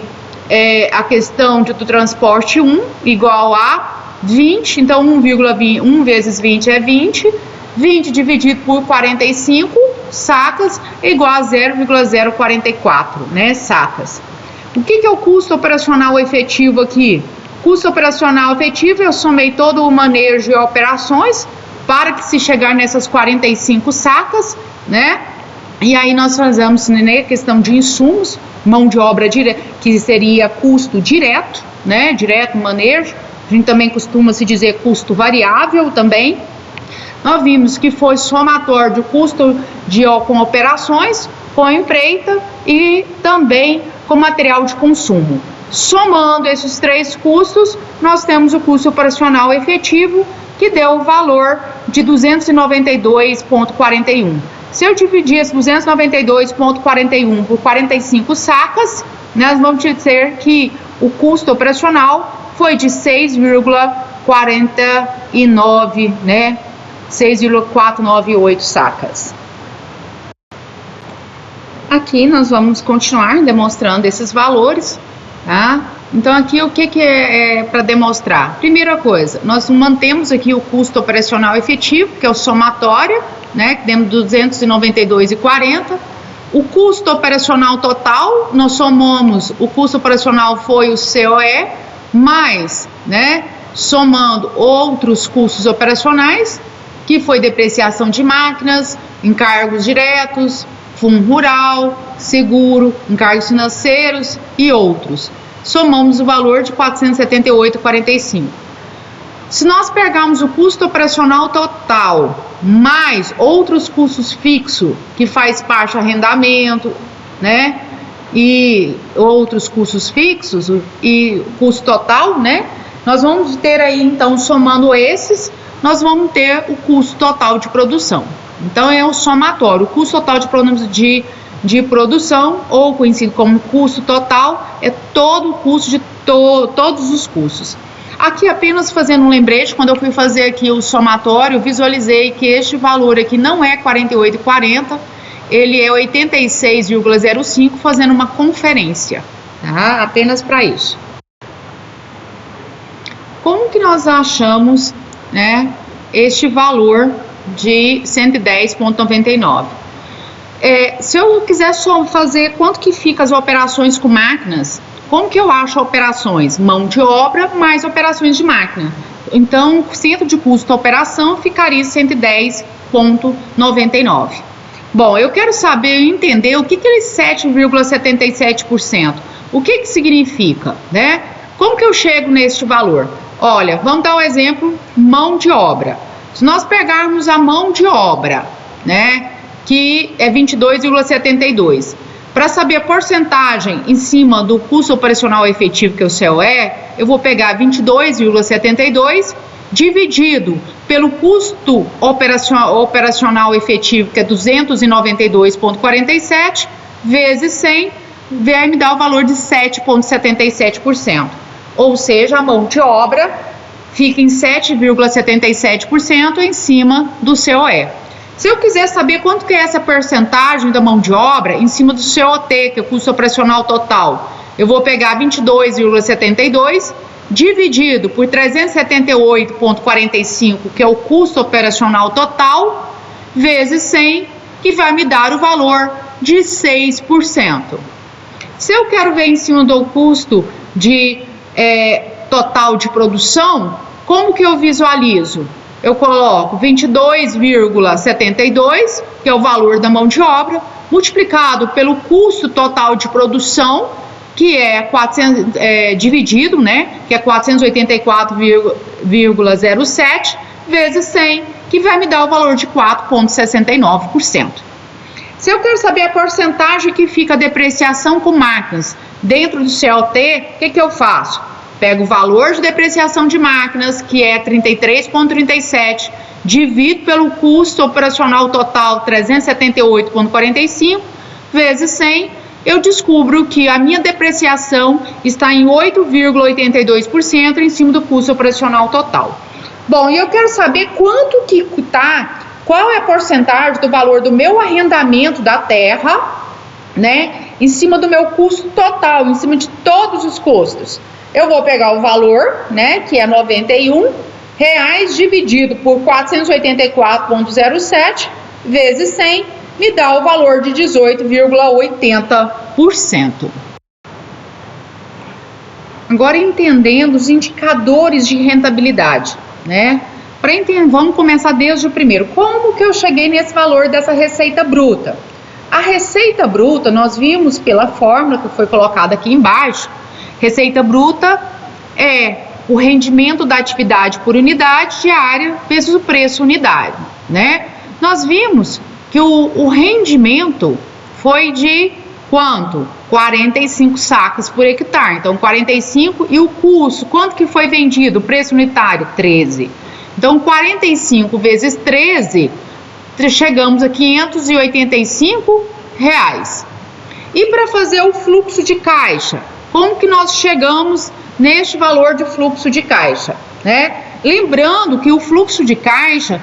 a questão do transporte 1 igual a 20, então 1 vezes 20 é 20, 20 dividido por 45 sacas é igual a 0,044, né, sacas. O que é o custo operacional efetivo aqui? Custo operacional efetivo, eu somei todo o manejo e operações para que se chegar nessas 45 sacas, né? E aí nós fazemos, né, questão de insumos, mão de obra direta, que seria custo direto, né? Direto manejo. A gente também costuma se dizer custo variável também. Nós vimos que foi somatório de custo com operações, com empreita e também com material de consumo. Somando esses três custos, nós temos o custo operacional efetivo, que deu o valor de 292,41. Se eu dividir esse 292,41 por 45 sacas, nós vamos dizer que o custo operacional foi de 6,49, né? 6,498 sacas. Aqui nós vamos continuar demonstrando esses valores, tá? Então aqui o que é para demonstrar? Primeira coisa, nós mantemos aqui o custo operacional efetivo, que é o somatório, né, que demos 292,40. O custo operacional total, nós somamos, o custo operacional foi o COE, mais, né, somando outros custos operacionais, que foi depreciação de máquinas, encargos diretos, fundo rural, seguro, encargos financeiros e outros. Somamos o valor de 478,45. Se nós pegarmos o custo operacional total, mais outros custos fixos, que faz parte do arrendamento, né, e outros custos fixos, e custo total, né, nós vamos ter aí, então, somando esses, nós vamos ter o custo total de produção. Então, é o somatório, o custo total de produção, ou conhecido como custo total, é todo o custo de todos os custos. Aqui, apenas fazendo um lembrete, quando eu fui fazer aqui o somatório, visualizei que este valor aqui não é 48,40, ele é 86,05, fazendo uma conferência, tá? Apenas para isso. Como que nós achamos, né, este valor de 110,99? Se eu quiser só fazer quanto que fica as operações com máquinas, como que eu acho operações? Mão de obra mais operações de máquina. Então, o centro de custo da operação ficaria 110,99. Bom, eu quero saber, entender o que é 7,77%. O que significa, né? Como que eu chego neste valor? Olha, vamos dar um exemplo, mão de obra. Se nós pegarmos a mão de obra, né, que é 22,72, para saber a porcentagem em cima do custo operacional efetivo, que é o COE, eu vou pegar 22,72 dividido pelo custo operacional efetivo, que é 292,47, vezes 100, vai me dar o valor de 7,77%. Ou seja, a mão de obra fica em 7,77% em cima do COE. Se eu quiser saber quanto que é essa porcentagem da mão de obra em cima do COT, que é o custo operacional total, eu vou pegar 22,72 dividido por 378,45, que é o custo operacional total, vezes 100, que vai me dar o valor de 6%. Se eu quero ver em cima do custo de total de produção, como que eu visualizo? Eu coloco 22,72, que é o valor da mão de obra, multiplicado pelo custo total de produção, que é dividido, né, que é 484,07, vezes 100, que vai me dar o valor de 4,69%. Se eu quero saber a porcentagem que fica a depreciação com máquinas dentro do COT, o que eu faço? Pego o valor de depreciação de máquinas, que é 33,37, divido pelo custo operacional total, 378,45, vezes 100, eu descubro que a minha depreciação está em 8,82% em cima do custo operacional total. Bom, e eu quero saber quanto que está, qual é a porcentagem do valor do meu arrendamento da terra, né, em cima do meu custo total, em cima de todos os custos. Eu vou pegar o valor, né, que é R$91, dividido por 484,07, vezes 100, me dá o valor de 18,80%. Agora, entendendo os indicadores de rentabilidade, né? Vamos começar desde o primeiro. Como que eu cheguei nesse valor dessa receita bruta? A receita bruta, nós vimos pela fórmula que foi colocada aqui embaixo. Receita bruta é o rendimento da atividade por unidade diária vezes o preço unitário, né? Nós vimos que o rendimento foi de quanto? 45 sacas por hectare. Então, 45 e o custo, quanto que foi vendido? O preço unitário? 13. Então, 45 vezes 13, chegamos a R$585. E para fazer o fluxo de caixa, como que nós chegamos neste valor de fluxo de caixa, né? Lembrando que o fluxo de caixa,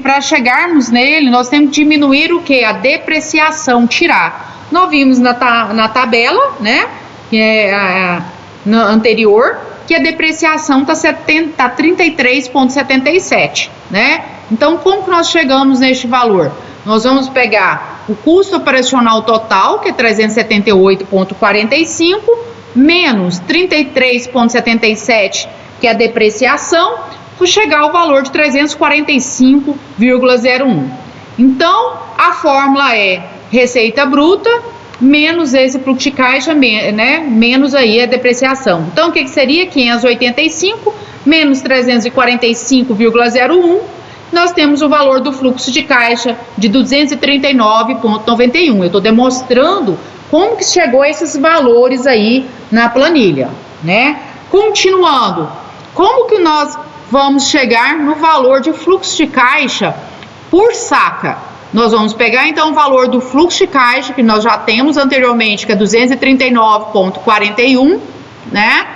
para chegarmos nele, nós temos que diminuir o que? A depreciação, tirar. Nós vimos na tabela, né, que é na anterior, que a depreciação está 33,77, né? Então, como que nós chegamos neste valor? Nós vamos pegar o custo operacional total, que é 378,45, menos 33,77, que é a depreciação, para chegar ao valor de 345,01. Então, a fórmula é receita bruta menos esse fluxo de caixa, né, menos aí a depreciação. Então, o que seria? 585 menos 345,01. Nós temos o valor do fluxo de caixa de 239,91. Eu estou demonstrando como que chegou a esses valores aí na planilha, né? Continuando, como que nós vamos chegar no valor de fluxo de caixa por saca? Nós vamos pegar então o valor do fluxo de caixa, que nós já temos anteriormente, que é 239,41, né?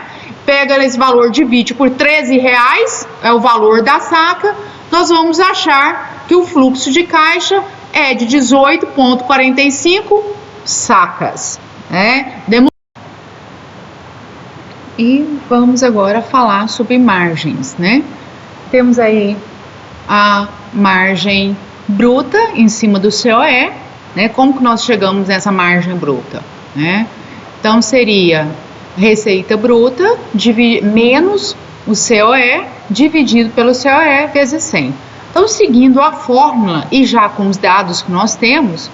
Pega esse valor, divide por R$13, é o valor da saca. Nós vamos achar que o fluxo de caixa é de 18,45 sacas, né? E vamos agora falar sobre margens, né? Temos aí a margem bruta em cima do COE, né? Como que nós chegamos nessa margem bruta, né? Então seria receita bruta menos o COE dividido pelo COE vezes 100. Então, seguindo a fórmula e já com os dados que nós temos,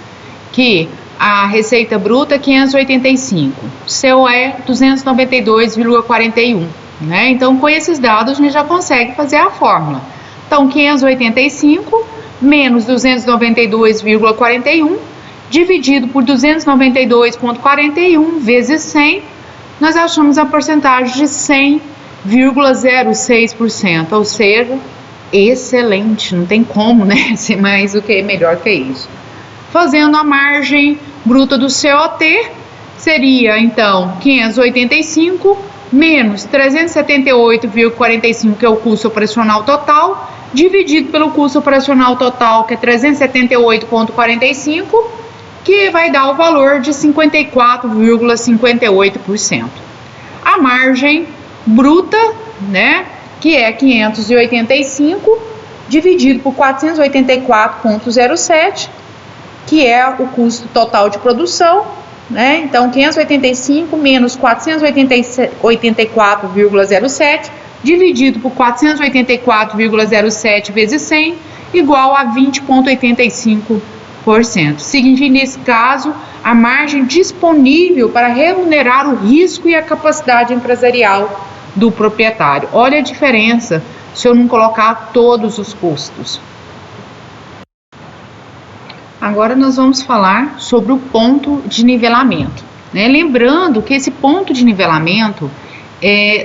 que a receita bruta é 585, COE 292,41, né? Então, com esses dados a gente já consegue fazer a fórmula. Então, 585 menos 292,41 dividido por 292,41 vezes 100, nós achamos a porcentagem de 100,06%, ou seja, excelente, não tem como, né, ser mais do que melhor que isso. Fazendo a margem bruta do COT, seria então 585 menos 378,45, que é o custo operacional total, dividido pelo custo operacional total, que é 378,45, que vai dar o valor de 54,58%. A margem bruta, né, que é 585, dividido por 484,07, que é o custo total de produção, né? Então, 585 menos 484,07, dividido por 484,07 vezes 100, igual a 20,85%. Significa, nesse caso, a margem disponível para remunerar o risco e a capacidade empresarial do proprietário. Olha a diferença se eu não colocar todos os custos. Agora nós vamos falar sobre o ponto de nivelamento, né? Lembrando que esse ponto de nivelamento,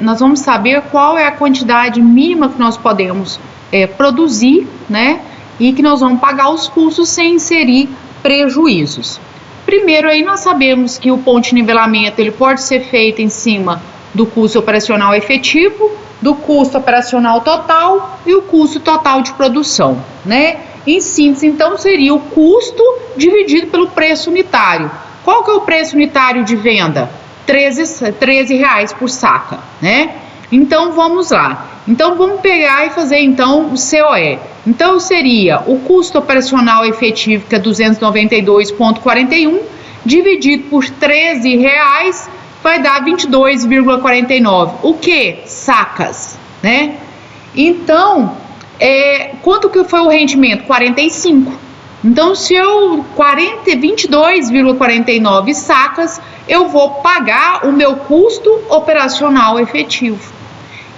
nós vamos saber qual é a quantidade mínima que nós podemos produzir, né? E que nós vamos pagar os custos sem inserir prejuízos. Primeiro, aí nós sabemos que o ponto de nivelamento ele pode ser feito em cima do custo operacional efetivo, do custo operacional total e o custo total de produção, né? Em síntese, então, seria o custo dividido pelo preço unitário. Qual que é o preço unitário de venda? R$13 por saca, né? Então, vamos lá. Então, vamos pegar e fazer, então, o COE. Então, seria o custo operacional efetivo, que é 292,41, dividido por R$13, vai dar 22,49. O que? Sacas, né? Então, quanto que foi o rendimento? 45. Então, se eu 22,49 sacas, eu vou pagar o meu custo operacional efetivo.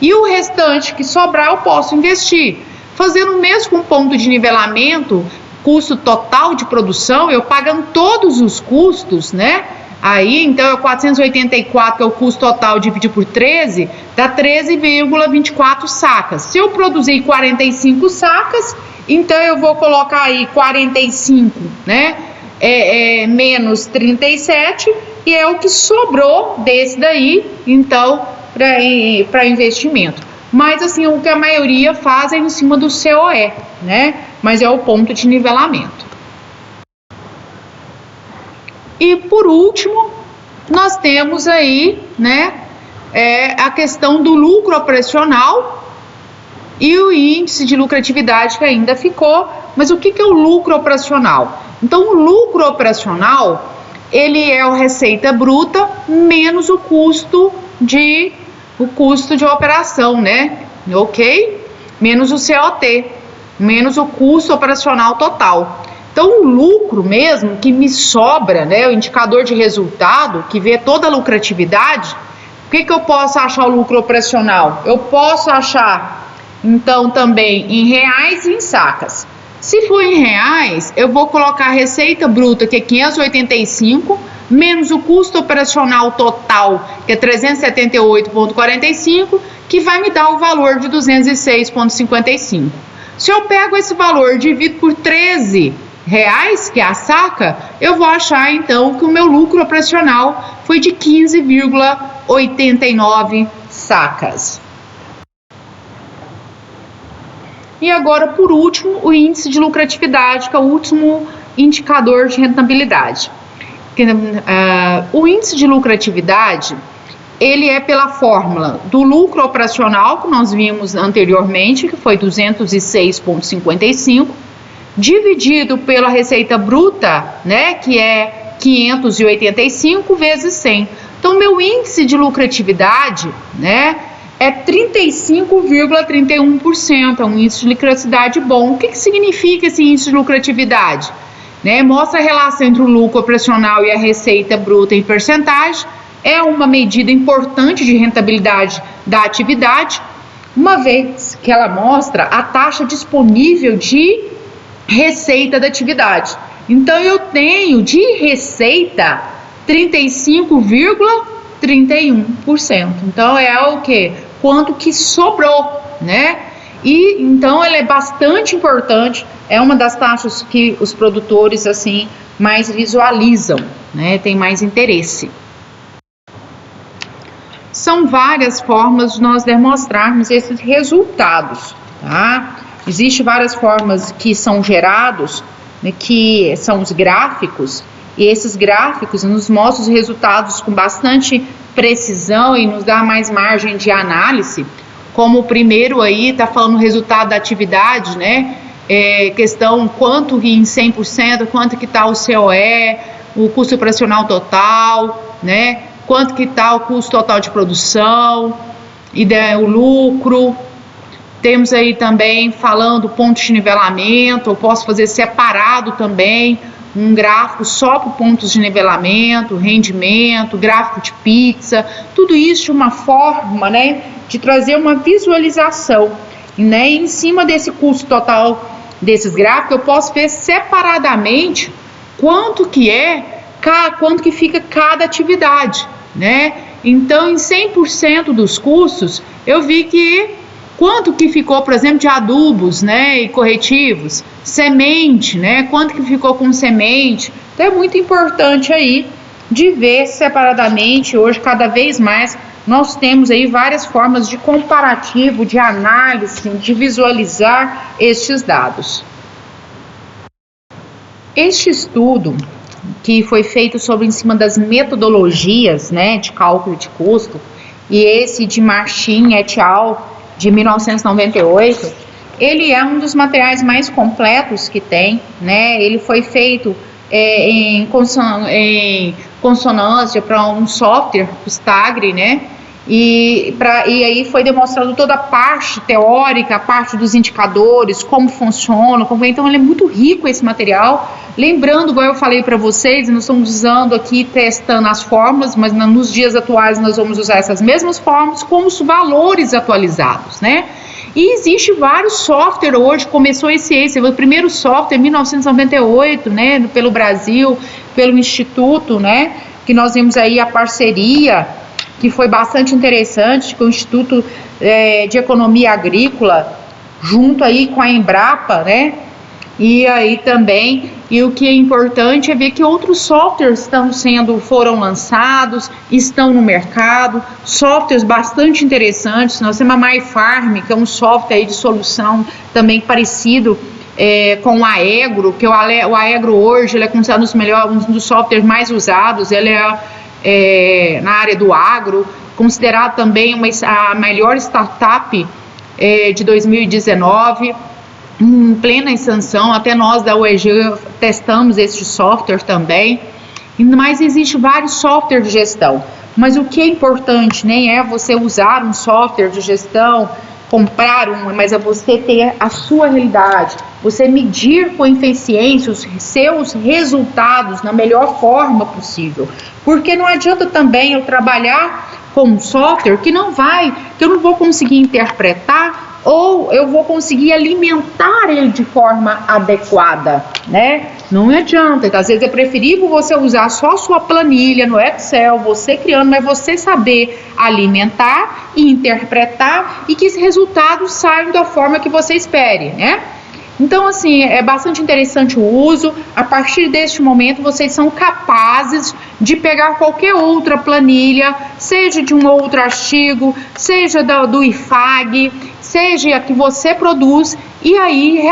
E o restante que sobrar, eu posso investir. Fazendo o mesmo com ponto de nivelamento, custo total de produção, eu pagando todos os custos, né? Aí, então, é 484, que é o custo total, dividido por 13, dá 13,24 sacas. Se eu produzir 45 sacas, então eu vou colocar aí 45, né? Menos 37, e é o que sobrou desse daí, então, para investimento. Mas, assim, o que a maioria faz é em cima do COE, né? Mas é o ponto de nivelamento. E por último, nós temos aí, né, a questão do lucro operacional e o índice de lucratividade que ainda ficou. Mas o que é o lucro operacional? Então, o lucro operacional, ele é a receita bruta menos o custo de operação, né? Ok? Menos o COT, menos o custo operacional total. Então, o lucro mesmo que me sobra, né, o indicador de resultado, que vê toda a lucratividade, o que eu posso achar o lucro operacional? Eu posso achar, então, também em reais e em sacas. Se for em reais, eu vou colocar a receita bruta, que é 585, menos o custo operacional total, que é 378,45, que vai me dar o valor de 206,55. Se eu pego esse valor e divido por 13 reais, que é a saca, eu vou achar então que o meu lucro operacional foi de 15,89 sacas. E agora, por último, o índice de lucratividade, que é o último indicador de rentabilidade. O índice de lucratividade, ele é pela fórmula do lucro operacional, que nós vimos anteriormente, que foi 206,55, dividido pela receita bruta, né, que é 585 vezes 100. Então, meu índice de lucratividade, né, é 35,31%, é um índice de lucratividade bom. O que significa esse índice de lucratividade? Né, mostra a relação entre o lucro operacional e a receita bruta em percentagem, é uma medida importante de rentabilidade da atividade, uma vez que ela mostra a taxa disponível de receita da atividade. Então, eu tenho de receita 35,31%. Então, é o que? Quanto que sobrou, né? E então ela é bastante importante, é uma das taxas que os produtores assim mais visualizam, né? Tem mais interesse. são várias formas de nós demonstrarmos esses resultados, tá? Existem várias formas que são gerados, né, que são os gráficos, e esses gráficos nos mostram os resultados com bastante precisão e nos dá mais margem de análise, como o primeiro aí está falando o resultado da atividade, né? Questão quanto que em 100%, quanto que está o COE, o custo operacional total, né? Quanto que está o custo total de produção, e o lucro. Temos aí também falando pontos de nivelamento, eu posso fazer separado também, um gráfico só para pontos de nivelamento, rendimento, gráfico de pizza, tudo isso de uma forma, né, de trazer uma visualização, né, e em cima desse custo total desses gráficos eu posso ver separadamente quanto que fica cada atividade, né? Então, em 100% dos custos, eu vi que quanto que ficou, por exemplo, de adubos, né, e corretivos, semente, né, quanto que ficou com semente. Então, é muito importante aí de ver separadamente. Hoje, cada vez mais, nós temos aí várias formas de comparativo, de análise, de visualizar estes dados. Este estudo, que foi feito em cima das metodologias, né, de cálculo de custo, e esse de Martin et al., de 1998, ele é um dos materiais mais completos que tem, né? Ele foi feito em consonância para um software, o Stagre, né? E aí foi demonstrado toda a parte teórica, a parte dos indicadores, como funciona, então ele é muito rico esse material. Lembrando, igual eu falei para vocês, nós estamos usando aqui, testando as fórmulas, mas nos dias atuais nós vamos usar essas mesmas fórmulas com os valores atualizados, né? E existe vários softwares hoje, começou esse o primeiro software em 1998, né, pelo Brasil, pelo Instituto, né, que nós vimos aí a parceria, que foi bastante interessante, com o Instituto de Economia Agrícola, junto aí com a Embrapa, né, e aí também, e o que é importante é ver que outros softwares foram lançados, estão no mercado, softwares bastante interessantes. Nós temos a MyFarm, que é um software aí de solução também parecido com o Aegro, que o Aegro hoje ele é considerado um dos softwares mais usados, ele é na área do agro, considerado também a melhor startup de 2019, em plena expansão. Até nós da UEG testamos esse software também, mas existe vários softwares de gestão. Mas o que é importante nem é você usar um software de gestão, comprar mas é você ter a sua realidade, você medir com eficiência os seus resultados na melhor forma possível, porque não adianta também eu trabalhar com um software que eu não vou conseguir interpretar ou eu vou conseguir alimentar ele de forma adequada, né? Não adianta, às vezes é preferível você usar só a sua planilha no Excel, você criando, mas você saber alimentar e interpretar e que esses resultados saiam da forma que você espere, né? Então, assim, é bastante interessante o uso. A partir deste momento, vocês são capazes de pegar qualquer outra planilha, seja de um outro artigo, seja do IFAG, seja a que você produz, e aí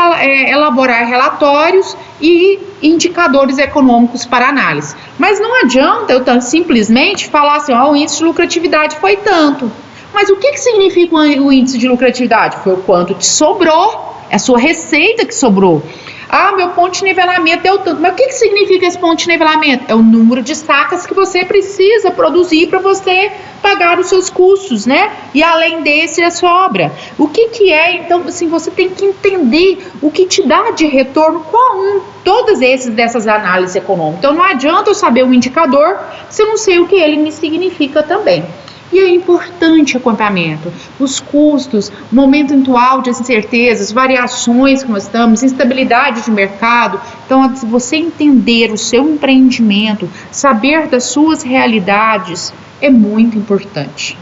elaborar relatórios e indicadores econômicos para análise. Mas não adianta eu simplesmente falar assim, o índice de lucratividade foi tanto. Mas o que significa o índice de lucratividade? Foi o quanto te sobrou, é a sua receita que sobrou. Meu ponto de nivelamento deu tanto. Mas o que significa esse ponto de nivelamento? É o número de sacas que você precisa produzir para você pagar os seus custos, né? E além desse, a sobra. O que é? Então, assim, você tem que entender o que te dá de retorno, todas dessas análises econômicas. Então, não adianta eu saber um indicador se eu não sei o que ele me significa também. E é importante o acompanhamento, os custos, momento atual de incertezas, variações que nós estamos, instabilidade de mercado. Então, se você entender o seu empreendimento, saber das suas realidades, é muito importante.